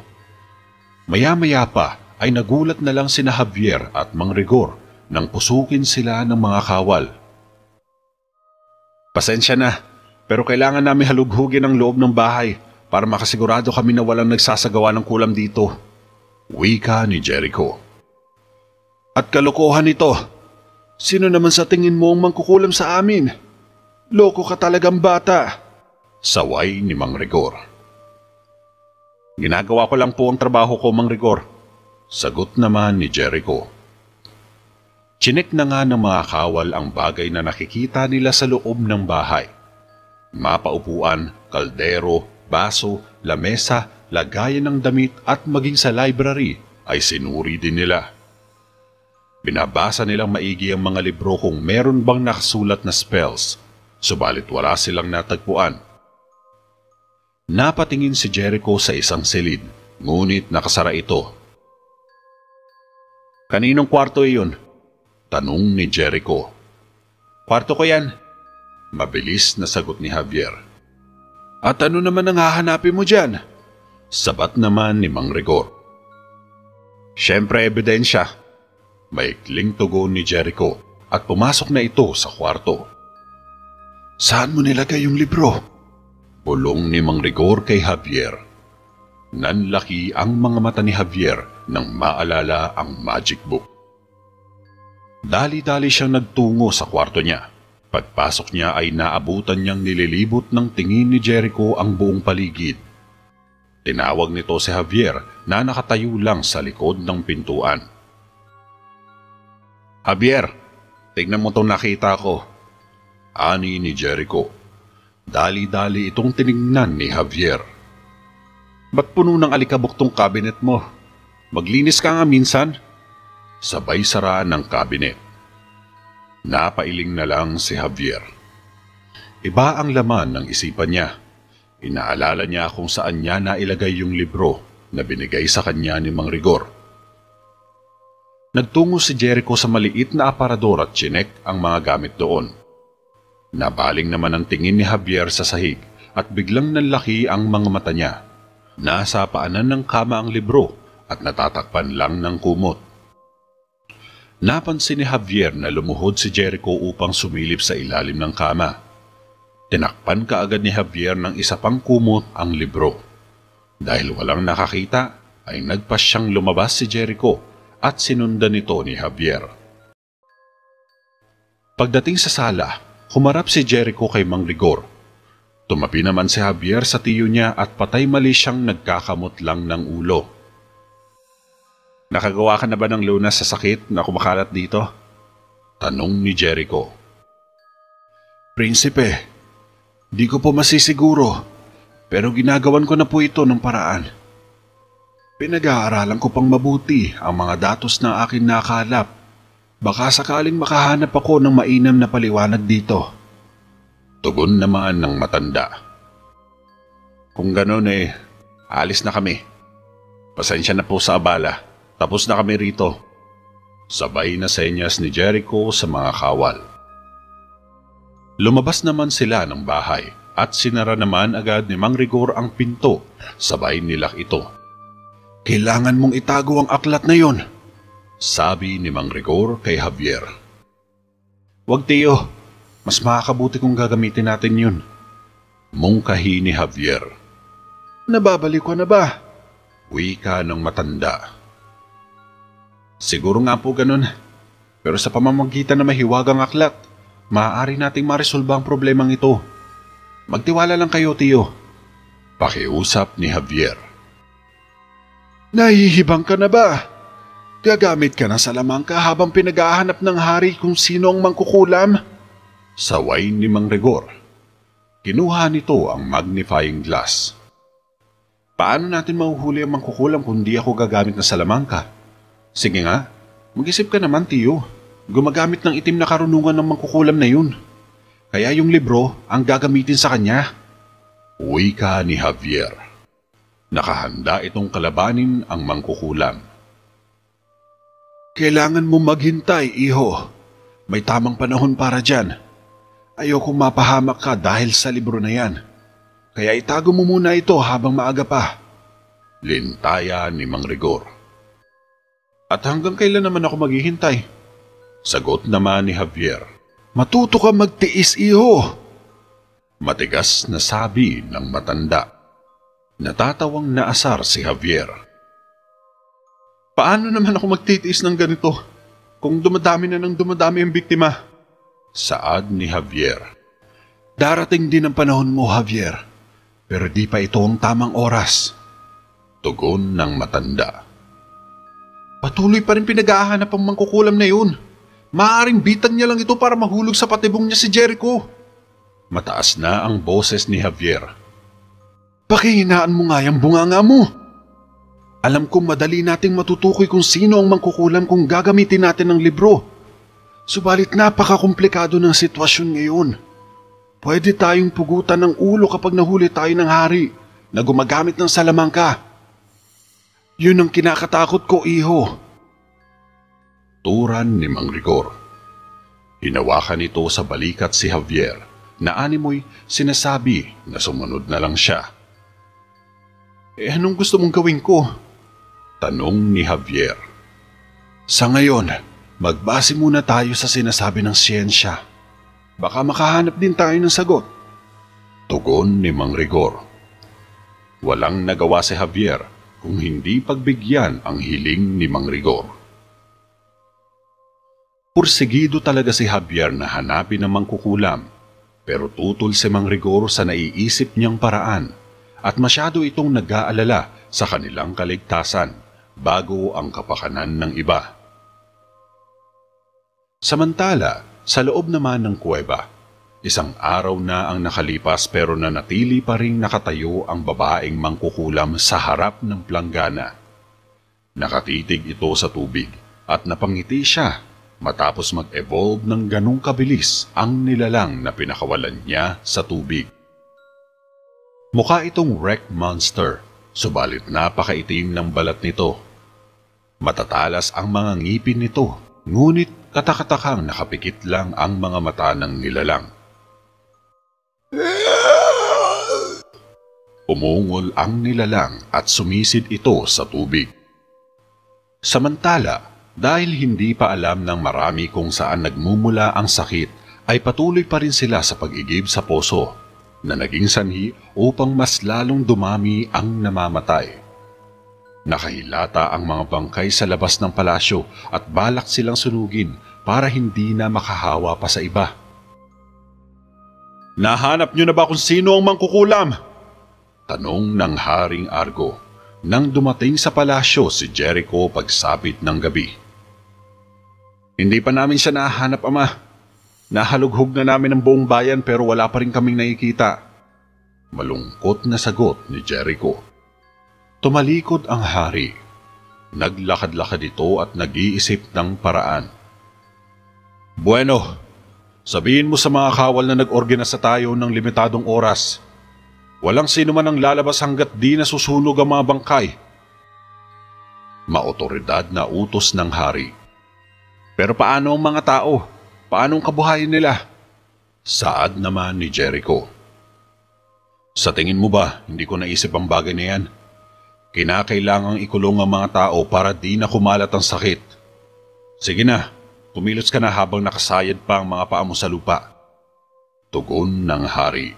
Maya-maya pa ay nagulat na lang sina Javier at Mang Rigor nang pusukin sila ng mga kawal. "Pasensya na, pero kailangan namin halughugin ang loob ng bahay para makasigurado kami na walang nagsasagawa ng kulam dito," wika ni Jericho. "At kalokohan ito. Sino naman sa tingin mo ang mangkukulam sa amin? Loko ka talagang bata," saway ni Mang Rigor. "Ginagawa ko lang po ang trabaho ko, Mang Rigor," sagot naman ni Jericho. Chinek na nga ng mga kawal ang bagay na nakikita nila sa loob ng bahay. Mapaupuan, kaldero, baso, lamesa, lagayan ng damit at maging sa library ay sinuri din nila. Binabasa nilang maigi ang mga libro kung meron bang nakasulat na spells, subalit wala silang natagpuan. Napatingin si Jericho sa isang silid, ngunit nakasara ito. "Kaninong kwarto iyon?" tanong ni Jericho. "Kwarto ko yan," mabilis na sagot ni Javier. "At ano naman ang hahanapin mo dyan?" sabat naman ni Mang Rigor. "Siyempre ebidensya," maikling tugon ni Jericho at pumasok na ito sa kwarto. "Saan mo nilagay yung libro?" bulong ni Mang Rigor kay Javier. Nanlaki ang mga mata ni Javier nang maalala ang magic book. Dali-dali siyang nagtungo sa kwarto niya. Pagpasok niya ay naabutan niyang nililibot ng tingin ni Jericho ang buong paligid. Tinawag nito si Javier na nakatayo lang sa likod ng pintuan. "Javier, tignan mo itong nakita ko," ani ni Jericho. Dali-dali itong tinignan ni Javier. "Ba't puno ng alikabok tong cabinet mo? Maglinis ka nga minsan." Sabay sara ng kabinet. Napailing na lang si Javier. Iba ang laman ng isipan niya. Inaalala niya kung saan niya nailagay yung libro na binigay sa kanya ni Mang Rigor. Nagtungo si Jericho sa maliit na aparador at chinek ang mga gamit doon. Nabaling naman ang tingin ni Javier sa sahig at biglang nanlaki ang mga mata niya. Nasa paanan ng kama ang libro at natatakpan lang ng kumot. Napansin ni Javier na lumuhod si Jericho upang sumilip sa ilalim ng kama. Tinakpan kaagad ni Javier ng isa pang kumot ang libro. Dahil walang nakakita, ay nagpas siyang lumabas si Jericho at sinundan nito ni Javier. Pagdating sa sala, humarap si Jericho kay Mang Rigor. Tumapi naman si Javier sa tiyo niya at patay mali siyang nagkakamot lang ng ulo. Nakagawa ka na ba ng lunas sa sakit na kumakalat dito? Tanong ni Jericho. Prinsipe, di ko po masisiguro, pero ginagawan ko na po ito ng paraan. Pinag-aaralan ko pang mabuti ang mga datos na akin nakalap. Baka sakaling makahanap ako ng mainam na paliwanag dito. Tugon naman ng matanda. Kung gano'n alis na kami. Pasensya na po sa abala. Tapos na kami rito. Sabay na senyas ni Jericho sa mga kawal. Lumabas naman sila ng bahay at sinara naman agad ni Mang Rigor ang pinto. Sabay nilak ito. Kailangan mong itago ang aklat na yon, sabi ni Mang Rigor kay Javier. Wag tiyo, mas makakabuti kung gagamitin natin yun. Mungkahi ni Javier. Nababalik ko na ba? Wika ng matanda. Siguro nga po ganun, pero sa pamamagitan na mahiwagang aklat, maaari nating maresolba ang problemang ito. Magtiwala lang kayo, tiyo. Pakiusap ni Javier. Nahihibang ka na ba? Gagamit ka ng salamangka habang pinag-ahanap ng hari kung sino ang mangkukulam? Saway ni Mang Rigor. Kinuha nito ang magnifying glass. Paano natin mahuhuli ang mangkukulam kung di ako gagamit ng salamangka? Sige nga, mag-isip ka naman, tiyo. Gumagamit ng itim na karunungan ng mangkukulam na yun. Kaya yung libro ang gagamitin sa kanya. Wika ni Javier. Nakahanda itong kalabanin ang mangkukulam. Kailangan mo maghintay, iho. May tamang panahon para dyan. Ayokong mapahamak ka dahil sa libro na yan. Kaya itago mo muna ito habang maaga pa. Lintaya ni Mang Rigor. At hanggang kailan naman ako maghihintay? Sagot naman ni Javier. Matuto ka magtiis, iho. Matigas na sabi ng matanda. Natatawang naasar si Javier. Paano naman ako magtitiis ng ganito kung dumadami na ng dumadami ang biktima? Saad ni Javier. Darating din ang panahon mo, Javier. Pero di pa ito ang tamang oras. Tugon ng matanda. Patuloy pa rin pinag-ahanap ang mangkukulam na yun. Maaring bitan niya lang ito para mahulog sa patibong niya si Jericho. Mataas na ang boses ni Javier. Pakihinaan mo nga yung bunganga mo. Alam kong madali nating matutukoy kung sino ang mangkukulam kung gagamitin natin ang libro. Subalit napakakomplikado ng sitwasyon ngayon. Pwede tayong pugutan ng ulo kapag nahuli tayo ng hari na gumagamit ng salamangka. Yun ang kinakatakot ko, iho. Turan ni Mang Rigor. Hinawakan ito sa balikat si Javier na animoy sinasabi na sumunod na lang siya. Anong gusto mong gawin ko? Tanong ni Javier. Sa ngayon, magbase muna tayo sa sinasabi ng siyensya. Baka makahanap din tayo ng sagot. Tugon ni Mang Rigor. Walang nagawa si Javier kung hindi pagbigyan ang hiling ni Mang Rigor. Pursigido talaga si Javier na hanapin ang mangkukulam, pero tutol si Mang Rigor sa naiisip niyang paraan at masyado itong nag-aalala sa kanilang kaligtasan bago ang kapakanan ng iba. Samantala, sa loob naman ng kuweba, isang araw na ang nakalipas pero nanatili pa ring nakatayo ang babaeng mangkukulam sa harap ng planggana. Nakatitig ito sa tubig at napangiti siya matapos mag-evolve ng ganong kabilis ang nilalang na pinakawalan niya sa tubig. Mukha itong wreck monster, subalit napakaitim ng balat nito. Matatalas ang mga ngipin nito, ngunit katakatakang nakapikit lang ang mga mata ng nilalang. Umungol ang nilalang at sumisid ito sa tubig. Samantala, dahil hindi pa alam ng marami kung saan nagmumula ang sakit, ay patuloy pa rin sila sa pag-igib sa poso na naging sanhi upang mas lalong dumami ang namamatay. Nakahilata ang mga bangkay sa labas ng palasyo at balak silang sunugin para hindi na makahawa pa sa iba. Nahanap niyo na ba kung sino ang mangkukulam? Tanong ng Haring Argo. nang dumating sa palasyo si Jericho pagsapit ng gabi. Hindi pa namin siya nahanap, Ama. Nahalughog na namin ang buong bayan pero wala pa rin kaming nakikita. Malungkot na sagot ni Jericho. Tumalikod ang hari. Naglakad-lakad ito at nag-iisip ng paraan. Bueno, sabihin mo sa mga kawal na nag-organisa tayo ng limitadong oras. Walang sino man ang lalabas hanggat di nasusunog ang mga bangkay. Maotoridad na utos ng hari. Pero paano ang mga tao? Paano ang kabuhayan nila? Saad naman ni Jericho. Sa tingin mo ba, hindi ko naisip ang bagay na yan? Kinakailangang ikulong ang mga tao para di na kumalat ang sakit. Sige na, kumilos ka na habang nakasayad pa ang mga paa mo sa lupa. Tugon ng hari.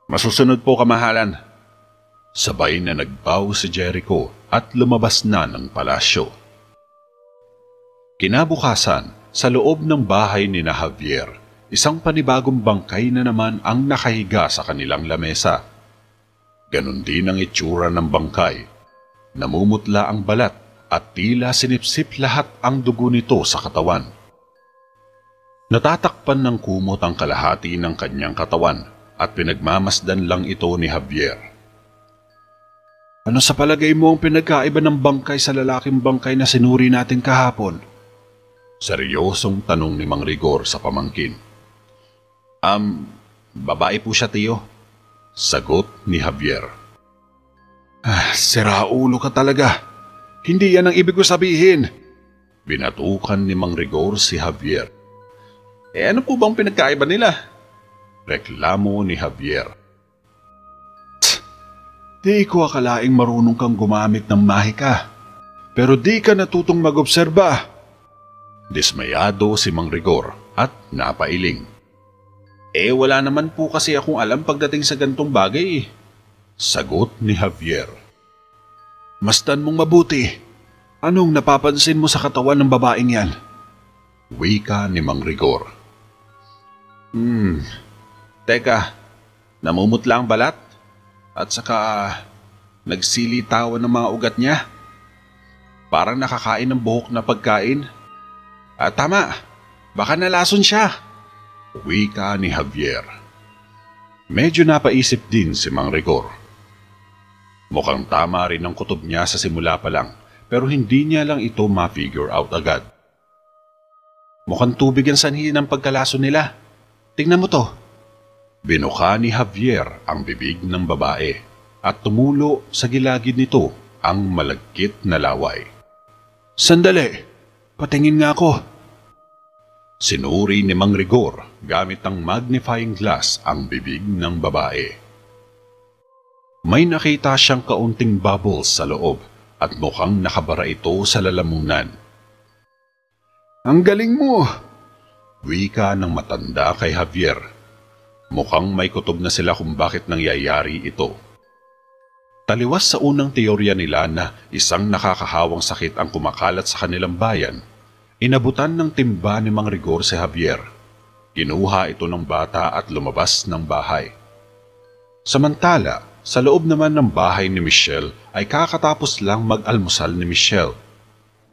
Masusunod po, kamahalan. Sabay na nagbaw si Jericho at lumabas na ng palasyo. Kinabukasan, sa loob ng bahay ni na Javier, isang panibagong bangkay na naman ang nakahiga sa kanilang lamesa. Ganon din ang itsura ng bangkay. Namumutla ang balat at tila sinipsip lahat ang dugo nito sa katawan. Natatakpan ng kumot ang kalahati ng kanyang katawan at pinagmamasdan lang ito ni Javier. Ano sa palagay mo ang pinagkaiba ng bangkay sa lalaking bangkay na sinuri natin kahapon? Seryosong tanong ni Mang Rigor sa pamangkin. Babae po siya, tiyo. Sagot ni Javier. Siraulo ka talaga. Hindi yan ang ibig ko sabihin. Binatukan ni Mang Rigor si Javier. Ano po bang pinagkaiba nila? Reklamo ni Javier. Di ko akalaing marunong kang gumamit ng mahika. Pero di ka natutong mag-obserba. Dismayado si Mang Rigor at napailing. Wala naman po kasi akong alam pagdating sa gantong bagay. Sagot ni Javier. Masdan mong mabuti. Anong napapansin mo sa katawan ng babaeng yan? Wika ni Mang Rigor. Teka, namumutla ang balat? At saka nagsilitawan ng mga ugat niya? Parang nakakain ng buhok na pagkain? Tama, baka nalason siya. Wika ni Javier. Medyo napaisip din si Mang Rigor. Mukhang tama rin ang kutob niya sa simula pa lang, pero hindi niya lang ito ma-figure out agad. Mukhang tubig ang sanhi ng pagkalason nila. Tingnan mo to. Binuka ni Javier ang bibig ng babae at tumulo sa gilagid nito ang malagkit na laway. Sandali, patingin nga ako. Sinuri ni Mang Rigor gamit ang magnifying glass ang bibig ng babae. May nakita siyang kaunting bubbles sa loob at mukhang nakabara ito sa lalamunan. Ang galing mo! Wika ng matanda kay Javier. Mukhang may kutob na sila kung bakit nangyayari ito. Taliwas sa unang teorya nila na isang nakakahawang sakit ang kumakalat sa kanilang bayan, inabutan ng timba ni Mang Rigor si Javier. Kinuha ito ng bata at lumabas ng bahay. Samantala, sa loob naman ng bahay ni Michelle ay kakatapos lang mag-almusal ni Michelle.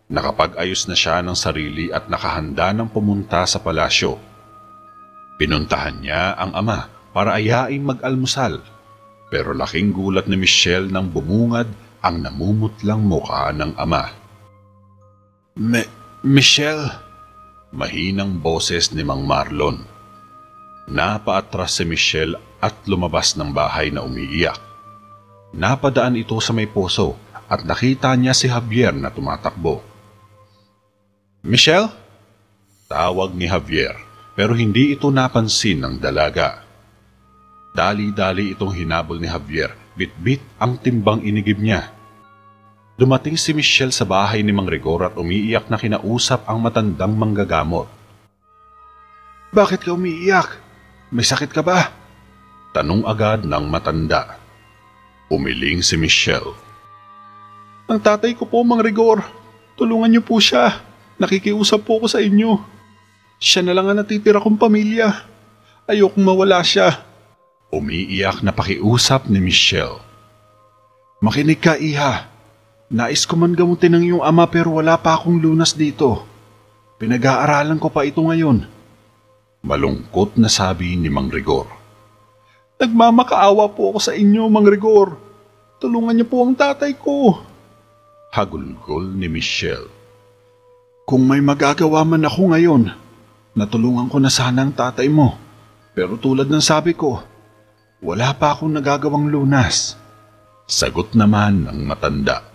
Nakapag-ayos na siya ng sarili at nakahanda ng pumunta sa palasyo. Pinuntahan niya ang ama para ayaing mag-almusal, pero laking gulat ni Michelle nang bumungad ang namumutlang mukha ng ama. Michelle? Mahinang boses ni Mang Marlon. Napaatras si Michelle at lumabas ng bahay na umiiyak. Napadaan ito sa may poso at nakita niya si Javier na tumatakbo. Michelle? Tawag ni Javier pero hindi ito napansin ng dalaga. Dali-dali itong hinabol ni Javier, bit-bit ang timbang inigib niya. Dumating si Michelle sa bahay ni Mang Rigor at umiiyak na kinausap ang matandang manggagamot. Bakit ka umiiyak? May sakit ka ba? Tanong agad ng matanda. Umiling si Michelle. Ang tatay ko po, Mang Rigor. Tulungan niyo po siya. Nakikiusap po ko sa inyo. Siya na lang ang natitira kong pamilya. Ayokong mawala siya. Umiiyak na pakiusap ni Michelle. Makinig ka, Iha. Nais ko man gamutin ng iyong ama pero wala pa akong lunas dito. Pinag-aaralan ko pa ito ngayon. Malungkot na sabi ni Mang Rigor. Nagmamakaawa po ako sa inyo, Mang Rigor. Tulungan niyo po ang tatay ko. Hagulgol ni Michelle. Kung may magagawa man ako ngayon, natulungan ko na sana ang tatay mo. Pero tulad ng sabi ko, wala pa akong nagagawang lunas. Sagot naman ng matanda.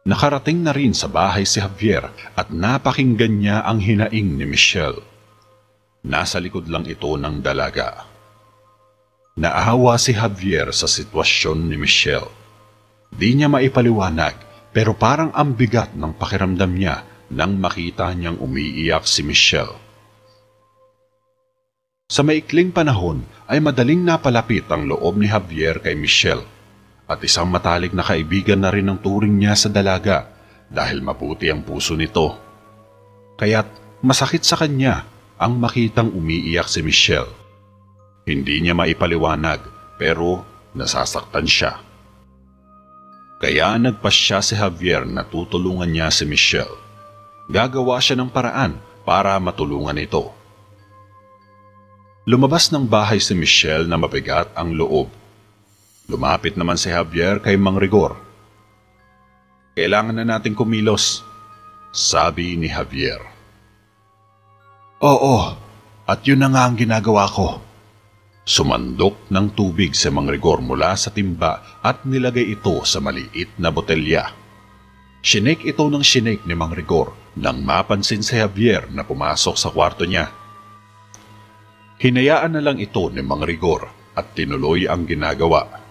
Nakarating na rin sa bahay si Javier at napakinggan niya ang hinaing ni Michelle. Nasa likod lang ito ng dalaga. Naawa si Javier sa sitwasyon ni Michelle. Di niya maipaliwanag pero parang ang bigat ng pakiramdam niya nang makita niyang umiiyak si Michelle. Sa maikling panahon ay madaling napalapit ang loob ni Javier kay Michelle. At isang matalik na kaibigan na rin ang turing niya sa dalaga dahil mabuti ang puso nito. Kaya't masakit sa kanya ang makitang umiiyak si Michelle. Hindi niya maipaliwanag pero nasasaktan siya. Kaya nagpasya si Javier na tutulungan niya si Michelle. Gagawa siya ng paraan para matulungan ito. Lumabas ng bahay si Michelle na mabigat ang loob. Lumapit naman si Javier kay Mang Rigor. Kailangan na nating kumilos, sabi ni Javier. Oo, at yun na nga ang ginagawa ko. Sumandok ng tubig si Mang Rigor mula sa timba at nilagay ito sa maliit na botelya. Shinek ito ng shinek ni Mang Rigor nang mapansin si Javier na pumasok sa kwarto niya. Hinayaan na lang ito ni Mang Rigor at tinuloy ang ginagawa.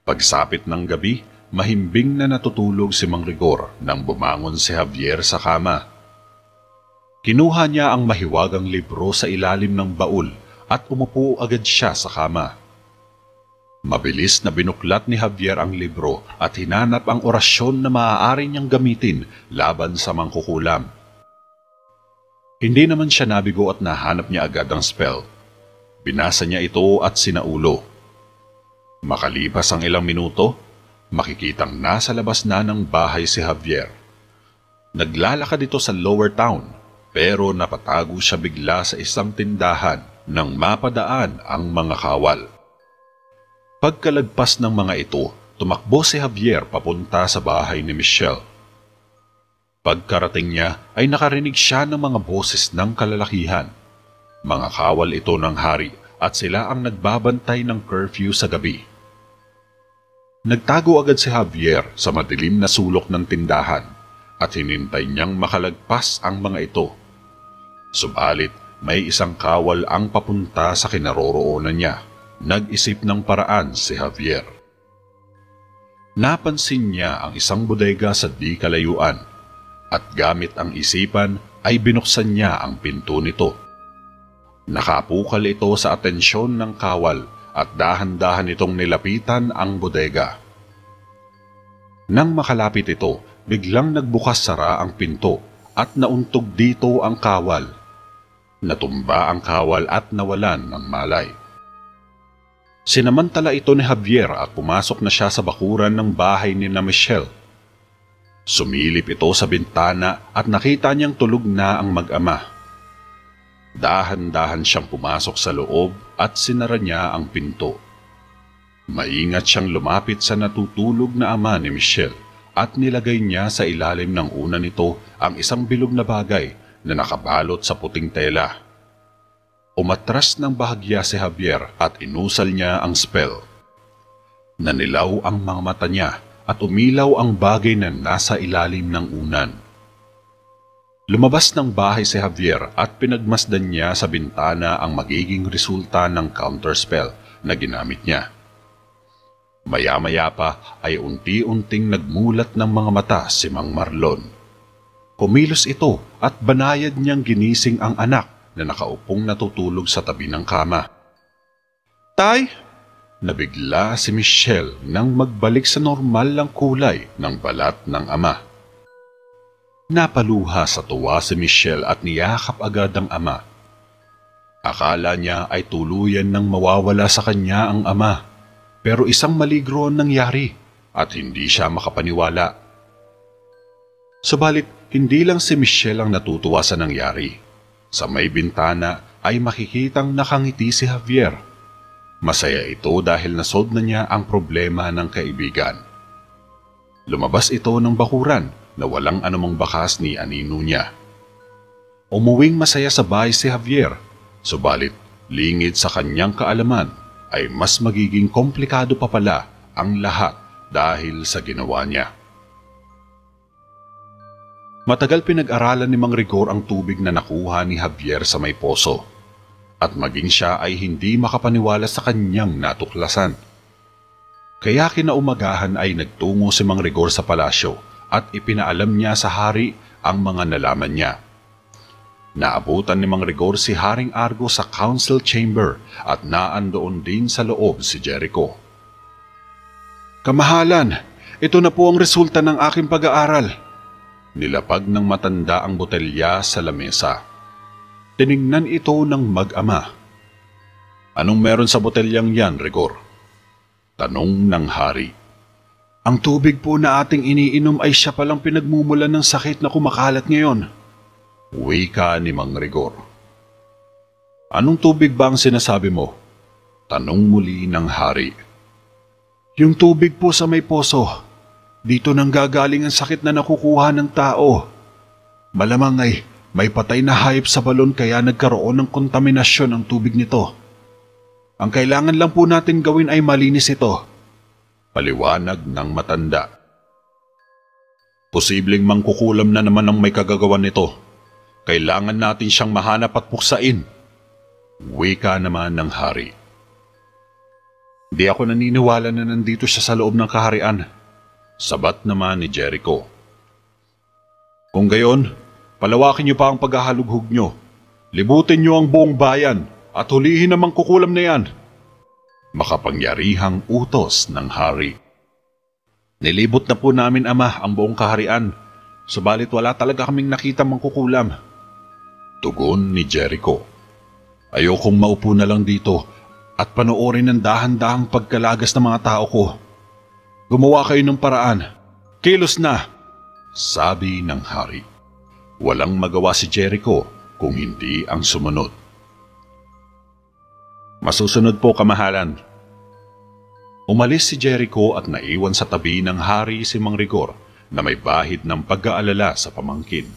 Pagsapit ng gabi, mahimbing na natutulog si Mang Rigor nang bumangon si Javier sa kama. Kinuha niya ang mahiwagang libro sa ilalim ng baul at umupo agad siya sa kama. Mabilis na binuklat ni Javier ang libro at hinanap ang orasyon na maaari niyang gamitin laban sa mangkukulam. Hindi naman siya nabigo at nahanap niya agad ang spell. Binasa niya ito at sinaulo. Makalipas ang ilang minuto, makikitang nasa labas na ng bahay si Javier. Naglalakad ito sa lower town pero napatago siya bigla sa isang tindahan nang mapadaan ang mga kawal. Pagkalagpas ng mga ito, tumakbo si Javier papunta sa bahay ni Michelle. Pagkarating niya ay nakarinig siya ng mga boses ng kalalakihan. Mga kawal ito ng hari at sila ang nagbabantay ng curfew sa gabi. Nagtago agad si Javier sa madilim na sulok ng tindahan at hinintay niyang makalagpas ang mga ito. Subalit may isang kawal ang papunta sa kinaroroonan niya. Nag-isip ng paraan si Javier. Napansin niya ang isang bodega sa di kalayuan at gamit ang isipan ay binuksan niya ang pinto nito. Nakapukal ito sa atensyon ng kawal at dahan-dahan itong nilapitan ang bodega. Nang makalapit ito, biglang nagbukas sara ang pinto at nauntog dito ang kawal. Natumba ang kawal at nawalan ng malay. Sinamantala ito ni Javier at pumasok na siya sa bakuran ng bahay ni na Michelle. Sumilip ito sa bintana at nakita niyang tulog na ang mag-ama. Dahan-dahan siyang pumasok sa loob at sinara niya ang pinto. Maingat siyang lumapit sa natutulog na ama ni Michelle at nilagay niya sa ilalim ng una nito ang isang bilog na bagay na nakabalot sa puting tela. Umatras ng bahagya si Javier at inusal niya ang spell. Nanilaw ang mga mata niya at umilaw ang bagay na nasa ilalim ng unan. Lumabas ng bahay si Javier at pinagmasdan niya sa bintana ang magiging resulta ng counterspell na ginamit niya. Maya-maya pa ay unti-unting nagmulat ng mga mata si Mang Marlon. Kumilos ito at banayad niyang ginising ang anak na nakaupong natutulog sa tabi ng kama. "Tay!" Nabigla si Michelle nang magbalik sa normal lang kulay ng balat ng ama. Napaluha sa tuwa si Michelle at niyakap agad ang ama. Akala niya ay tuluyan nang mawawala sa kanya ang ama. Pero isang maligro ang nangyari at hindi siya makapaniwala. Subalit, hindi lang si Michelle ang natutuwa sa nangyari. Sa may bintana ay makikitang nakangiti si Javier. Masaya ito dahil nasolve na niya ang problema ng kaibigan. Lumabas ito ng bakuran na walang anumang bakas ni anino niya. Umuwing masaya sa bahay si Javier, subalit lingid sa kanyang kaalaman ay mas magiging komplikado pa pala ang lahat dahil sa ginawa niya. Matagal pinag-aralan ni Mang Rigor ang tubig na nakuha ni Javier sa may poso, at maging siya ay hindi makapaniwala sa kanyang natuklasan. Kaya kinaumagahan ay nagtungo si Mang Rigor sa palasyo at ipinaalam niya sa hari ang mga nalaman niya. Naabutan ni Mang Rigor si Haring Argo sa council chamber at naandoon din sa loob si Jericho. Kamahalan, ito na po ang resulta ng aking pag-aaral. Nilapag ng matanda ang botelya sa lamesa. Tiningnan ito ng mag-ama. Anong meron sa botelyang yan, Rigor? Tanong ng hari. Ang tubig po na ating iniinom ay siya palang pinagmumulan ng sakit na kumakalat ngayon. Wika ni Mang Rigor. Anong tubig ba ang sinasabi mo? Tanong muli ng hari. Yung tubig po sa may poso. Dito nang gagaling ang sakit na nakukuha ng tao. Malamang ay may patay na hayop sa balon kaya nagkaroon ng kontaminasyon ang tubig nito. Ang kailangan lang po natin gawin ay malinis ito. Paliwanag ng matanda. Posibleng mangkukulam na naman ang may kagagawan nito. Kailangan natin siyang mahanap at puksain. Wika naman ng hari. Di ako naniniwala na nandito siya sa loob ng kaharian. Sabat naman ni Jericho. Kung gayon, palawakin niyo pa ang paghahalughog niyo. Libutin niyo ang buong bayan at hulihin namang kukulam na yan. Makapangyarihang utos ng hari. Nilibot na po namin, Ama, ang buong kaharian. Subalit wala talaga kaming nakita mangkukulam. Tugon ni Jericho. Ayokong maupo na lang dito at panoorin ng dahan-dahang pagkalagas ng mga tao ko. Gumawa kayo ng paraan. Kilos na! Sabi ng hari. Walang magawa si Jericho kung hindi ang sumunod. Masusunod po, kamahalan. Umalis si Jericho at naiwan sa tabi ng hari si Mang Rigor na may bahid ng pag-aalala sa pamangkin.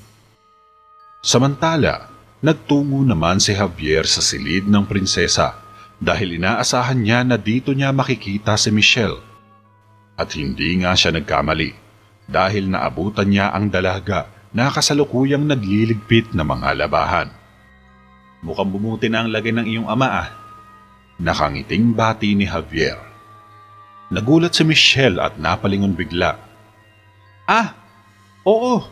Samantala, nagtungo naman si Javier sa silid ng prinsesa dahil inaasahan niya na dito niya makikita si Michelle. At hindi nga siya nagkamali dahil naabutan niya ang dalaga na kasalukuyang nagliligpit na mga labahan. Mukhang bumuti na ang lagay ng iyong ama ah. Nakangiting bati ni Javier. Nagulat si Michelle at napalingon bigla. Ah, oo,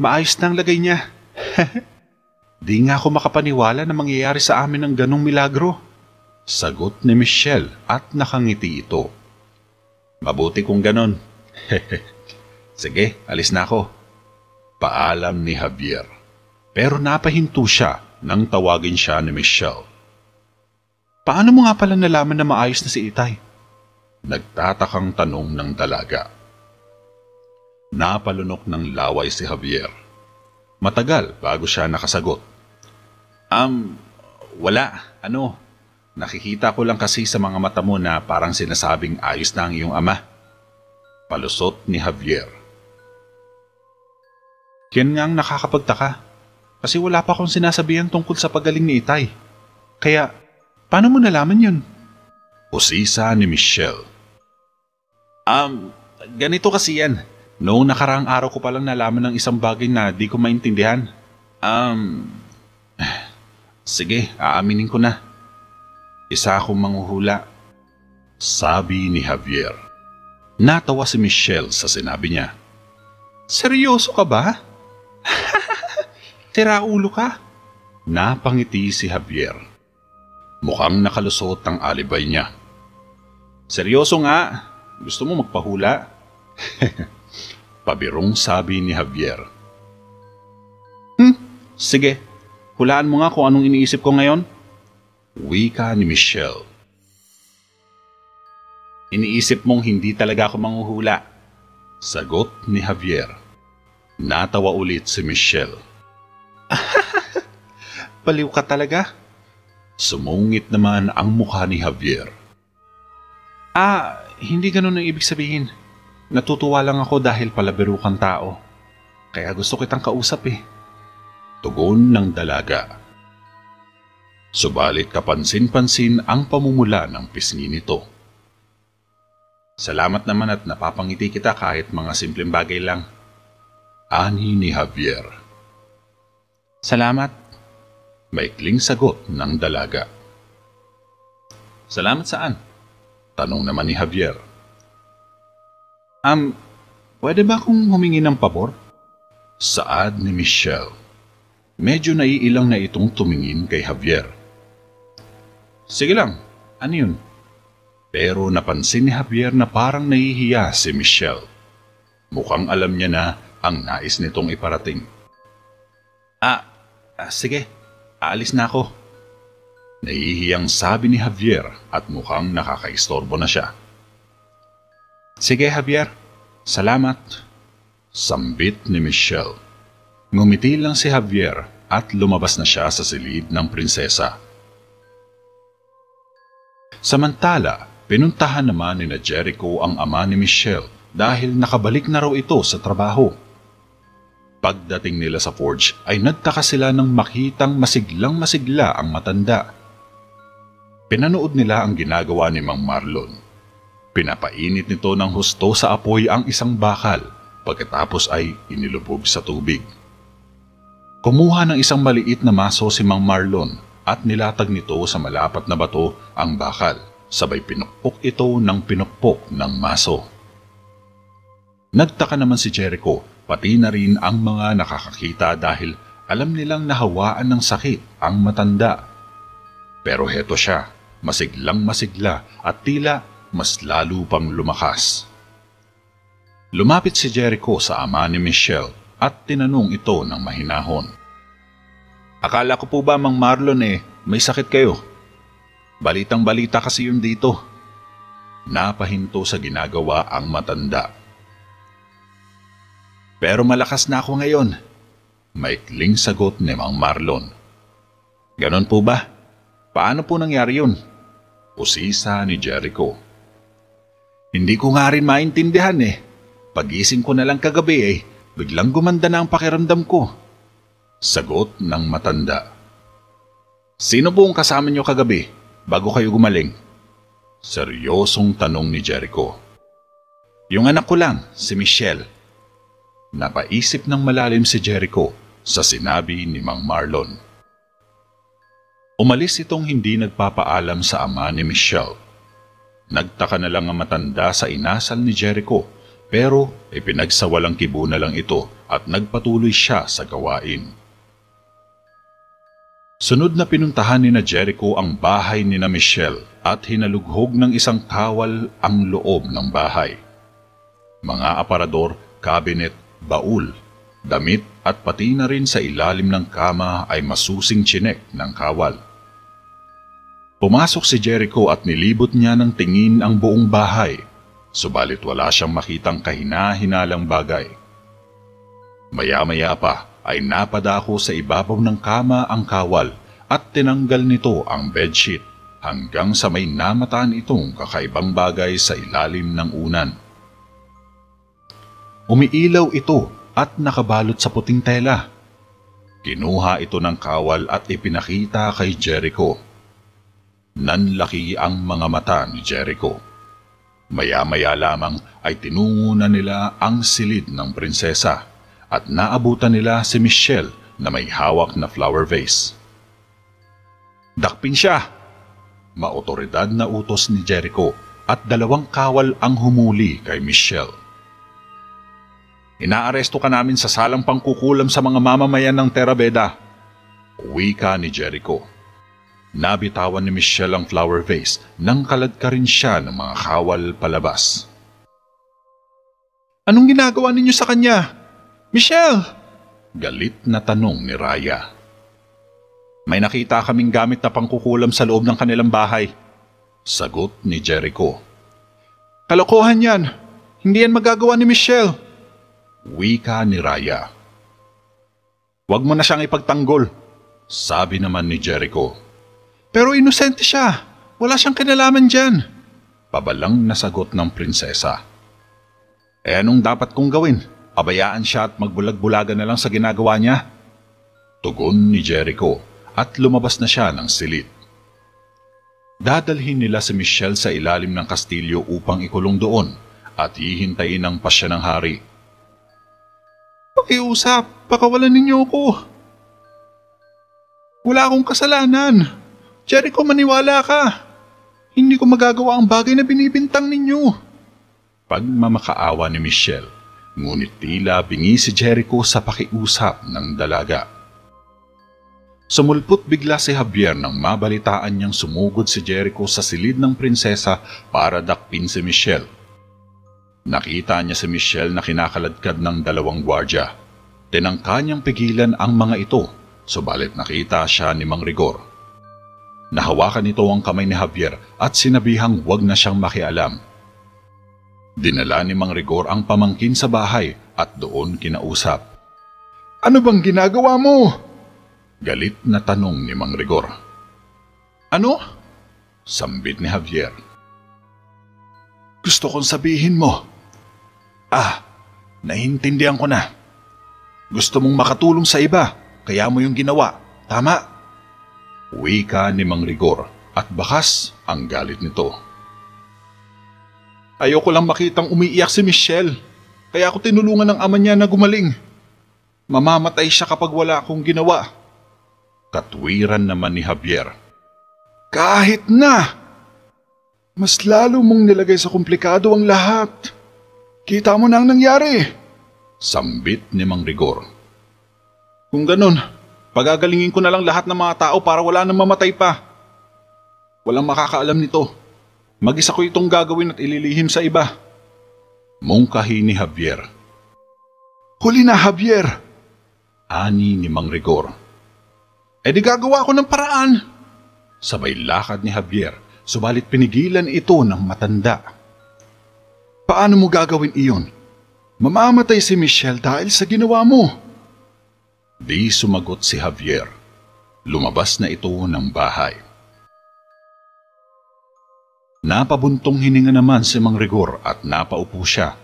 maayos na ang lagay niya. Di nga ako makapaniwala na mangyayari sa amin ang ganong milagro. Sagot ni Michelle at nakangiti ito. Mabuti kung ganon. Sige, alis na ako. Paalam ni Javier. Pero napahinto siya nang tawagin siya ni Michelle. Paano mo nga pala nalaman na maayos na si Itay? Nagtatakang tanong ng dalaga. Napalunok ng laway si Javier. Matagal bago siya nakasagot. Wala. Nakikita ko lang kasi sa mga mata mo na parang sinasabing ayos na ang iyong ama. Palusot ni Javier. Yan nga ang nakakapagtaka. Kasi wala pa akong sinasabihan tungkol sa pagaling ni Itay. Kaya, paano mo nalaman yun? Usisa ni Michelle. Ganito kasi yan. Noong nakaraang araw ko palang nalaman ng isang bagay na di ko maintindihan. Sige, aaminin ko na. Isa akong manghuhula. Sabi ni Javier. Natawa si Michelle sa sinabi niya. Seryoso ka ba? Tiraulo ka? Napangiti si Javier. Mukhang nakalusot ang alibay niya. Seryoso nga. Gusto mo magpahula? Pabirong sabi ni Javier. Sige. Hulaan mo nga kung anong iniisip ko ngayon. Wika ni Michelle. Iniisip mong hindi talaga ako manghuhula. Sagot ni Javier. Natawa ulit si Michelle. Baliw ka talaga? Sumungit naman ang mukha ni Javier. Hindi ganun ang ibig sabihin. Natutuwa lang ako dahil palabiro kang tao. Kaya gusto kitang kausap eh. Tugon ng dalaga. Subalit kapansin-pansin ang pamumula ng pisngi nito. Salamat naman at napapangiti kita kahit mga simpleng bagay lang. Ani ni Javier. Salamat. Maikling sagot ng dalaga. Salamat saan? Tanong naman ni Javier. Pwede ba akong humingi ng pabor? Saad ni Michelle. Medyo naiilang na itong tumingin kay Javier. Sige lang, ano yun? Pero napansin ni Javier na parang nahihiya si Michelle. Mukhang alam niya na ang nais nitong iparating. Sige, aalis na ako. Nahihiyang sabi ni Javier at mukhang nakakaistorbo na siya. Sige Javier, salamat. Sambit ni Michelle. Ngumiti lang si Javier at lumabas na siya sa silid ng prinsesa. Samantala, pinuntahan naman ni Jericho ang ama ni Michelle dahil nakabalik na raw ito sa trabaho. Pagdating nila sa forge ay nagtaka sila nang makitang masiglang-masigla ang matanda. Pinanood nila ang ginagawa ni Mang Marlon. Pinapainit nito ng husto sa apoy ang isang bakal pagkatapos ay inilubog sa tubig. Kumuha ng isang maliit na maso si Mang Marlon at nilatag nito sa malapat na bato ang bakal, sabay pinukpok ito ng pinukpok ng maso. Nagtaka naman si Jericho, pati na rin ang mga nakakakita dahil alam nilang nahawaan ng sakit ang matanda. Pero heto siya, masiglang masigla at tila mas lalo pang lumakas. Lumapit si Jericho sa ama ni Michelle at tinanong ito ng mahinahon. Akala ko po ba Mang Marlon may sakit kayo? Balitang-balita kasi yun dito. Napahinto sa ginagawa ang matanda. Pero malakas na ako ngayon. Maikling sagot ni Mang Marlon. Ganon po ba? Paano po nangyari yun? Usisa ni Jericho. Hindi ko nga rin maintindihan Pagising ko na lang kagabi biglang gumanda na ang pakiramdam ko. Sagot ng matanda. Sino po ang kasama niyo kagabi bago kayo gumaling? Seryosong tanong ni Jericho. Yung anak ko lang, si Michelle. Napaisip ng malalim si Jericho sa sinabi ni Mang Marlon. Umalis itong hindi nagpapaalam sa ama ni Michelle. Nagtaka na lang ang matanda sa inasal ni Jericho pero ipinagsawalang kibo na lang ito at nagpatuloy siya sa gawain. Sunod na pinuntahan ni Jericho ang bahay ni Michelle at hinalughog ng isang kawal ang loob ng bahay. Mga aparador, cabinet, baul, damit at pati na rin sa ilalim ng kama ay masusing tsinek ng kawal. Pumasok si Jericho at nilibot niya ng tingin ang buong bahay, subalit wala siyang makitang kahina-hinalang bagay. Maya-maya pa ay napadako sa ibabaw ng kama ang kawal at tinanggal nito ang bedsheet hanggang sa may namataan itong kakaibang bagay sa ilalim ng unan. Umiilaw ito at nakabalot sa puting tela. Kinuha ito ng kawal at ipinakita kay Jericho. Nanlaki ang mga mata ni Jericho. Maya-maya lamang ay tinungo na nila ang silid ng prinsesa at naabutan nila si Michelle na may hawak na flower vase. Dakpin siya! Maotoridad na utos ni Jericho at 2 kawal ang humuli kay Michelle. Inaaresto ka namin sa salang pangkukulam sa mga mamamayan ng Terabeda. Wika ni Jericho. Nabitawan ni Michelle ang flower vase nang kaladka rin siya ng mga kawal palabas. Anong ginagawa ninyo sa kanya? Michelle! Galit na tanong ni Raya. May nakita kaming gamit na pangkukulam sa loob ng kanilang bahay. Sagot ni Jericho. Kalokohan yan. Hindi yan magagawa ni Michelle. Wika ni Raya. Huwag mo na siyang ipagtanggol, sabi naman ni Jericho. Pero inosente siya. Wala siyang kinalaman dyan. Pabalang nasagot ng prinsesa. Anong dapat kong gawin? Abayaan siya at magbulag-bulagan na lang sa ginagawa niya? Tugon ni Jericho at lumabas na siya ng silid. Dadalhin nila si Michelle sa ilalim ng kastilyo upang ikulong doon at hihintayin ang pasya ng hari. Pakiusap, pakawalan ninyo ako. Wala akong kasalanan. Jericho, maniwala ka. Hindi ko magagawa ang bagay na binibintang ninyo. Pagmamakaawa ni Michelle, ngunit tila bingi si Jericho sa pakiusap ng dalaga. Sumulpot bigla si Javier nang mabalitaan niyang sumugod si Jericho sa silid ng prinsesa para dakpin si Michelle. Nakita niya si Michelle na kinakaladkad ng dalawang gwardya. Tinangka niyang pigilan ang mga ito, subalit nakita siya ni Mang Rigor. Nahawakan nito ang kamay ni Javier at sinabihang huwag na siyang makialam. Dinala ni Mang Rigor ang pamangkin sa bahay at doon kinausap. Ano bang ginagawa mo? Galit na tanong ni Mang Rigor. Ano? Sambit ni Javier. Gusto kong sabihin mo. Naintindihan ko na. Gusto mong makatulong sa iba, kaya mo yung ginawa. Tama? Wika ni Mang Rigor at bakas ang galit nito. Ayoko lang makitang umiiyak si Michelle, kaya ako tinulungan ng ama niya na gumaling. Mamamatay siya kapag wala akong ginawa. Katwiran naman ni Javier. Kahit na! Mas lalo mong nilagay sa komplikado ang lahat. Kita mo na ang nangyari. Sambit ni Mang Rigor. Kung ganun, pagagalingin ko na lang lahat ng mga tao para wala nang mamatay pa. Walang makakaalam nito. Mag-isa ko itong gagawin at ililihim sa iba. Mungkahi ni Javier. Huli na, Javier! Ani ni Mang Rigor. E di gagawa ko ng paraan. Sabay lakad ni Javier, subalit pinigilan ito ng matanda. Paano mo gagawin iyon? Mamamatay si Michelle dahil sa ginawa mo. Di sumagot si Javier. Lumabas na ito ng bahay. Napabuntong hininga naman si Mang Rigor at napaupo siya.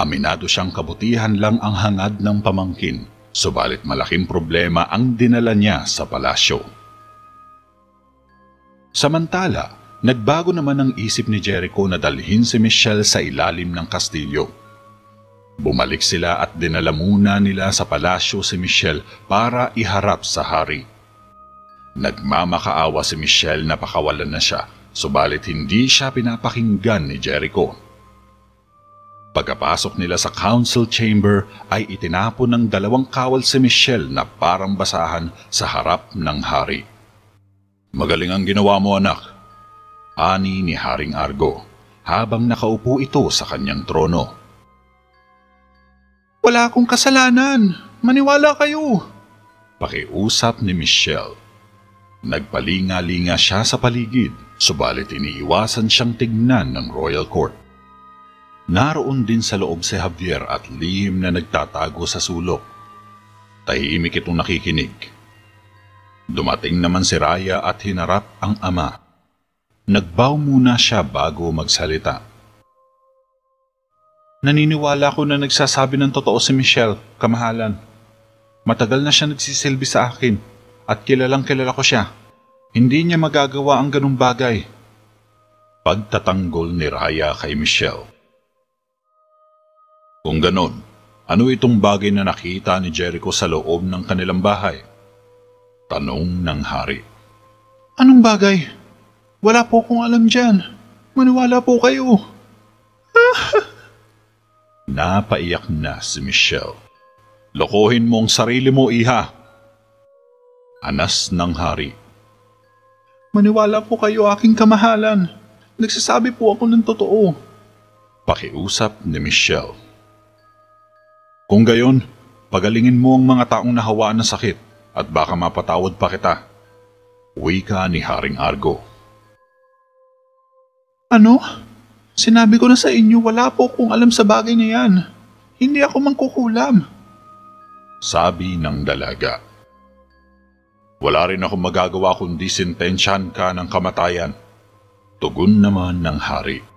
Aminado siyang kabutihan lang ang hangad ng pamangkin, subalit malaking problema ang dinala niya sa palasyo. Samantala, nagbago naman ang isip ni Jericho na dalhin si Michelle sa ilalim ng kastilyo. Bumalik sila at dinala muna nila sa palasyo si Michelle para iharap sa hari. Nagmamakaawa si Michelle na pakawalan na siya, subalit hindi siya pinapakinggan ni Jericho. Pagkapasok nila sa council chamber ay itinapon ng dalawang kawal si Michelle na parang basahan sa harap ng hari. Magaling ang ginawa mo, anak, ani ni Haring Argo habang nakaupo ito sa kanyang trono. Wala akong kasalanan. Maniwala kayo. Pakiusap ni Michelle. Nagpalinga-linga siya sa paligid, subalit iniiwasan siyang tignan ng royal court. Naroon din sa loob si Javier at lihim na nagtatago sa sulok. Tahimik itong nakikinig. Dumating naman si Raya at hinarap ang ama. Nagbow muna siya bago magsalita. Naniniwala ko na nagsasabi ng totoo si Michelle, kamahalan. Matagal na siya nagsisilbi sa akin at kilalang kilala ko siya. Hindi niya magagawa ang ganung bagay. Pagtatanggol ni Raya kay Michelle. Kung ganon, ano itong bagay na nakita ni Jericho sa loob ng kanilang bahay? Tanong ng hari. Anong bagay? Wala po akong alam dyan. Maniwala po kayo. Napaiyak na si Michelle. Lokohin mo ang sarili mo, iha. Anas ng hari. Maniwala po kayo, aking kamahalan. Nagsasabi po ako ng totoo. Pakiusap ni Michelle. Kung gayon, pagalingin mo ang mga taong nahawaan ng sakit at baka mapatawad pa kita. Wika ni Haring Argo. Ano? Sinabi ko na sa inyo, wala po akong alam sa bagay na yan. Hindi ako mangkukulam. Sabi ng dalaga. Wala rin akong magagawa kundi sentensyahan ka ng kamatayan. Tugon naman ng hari.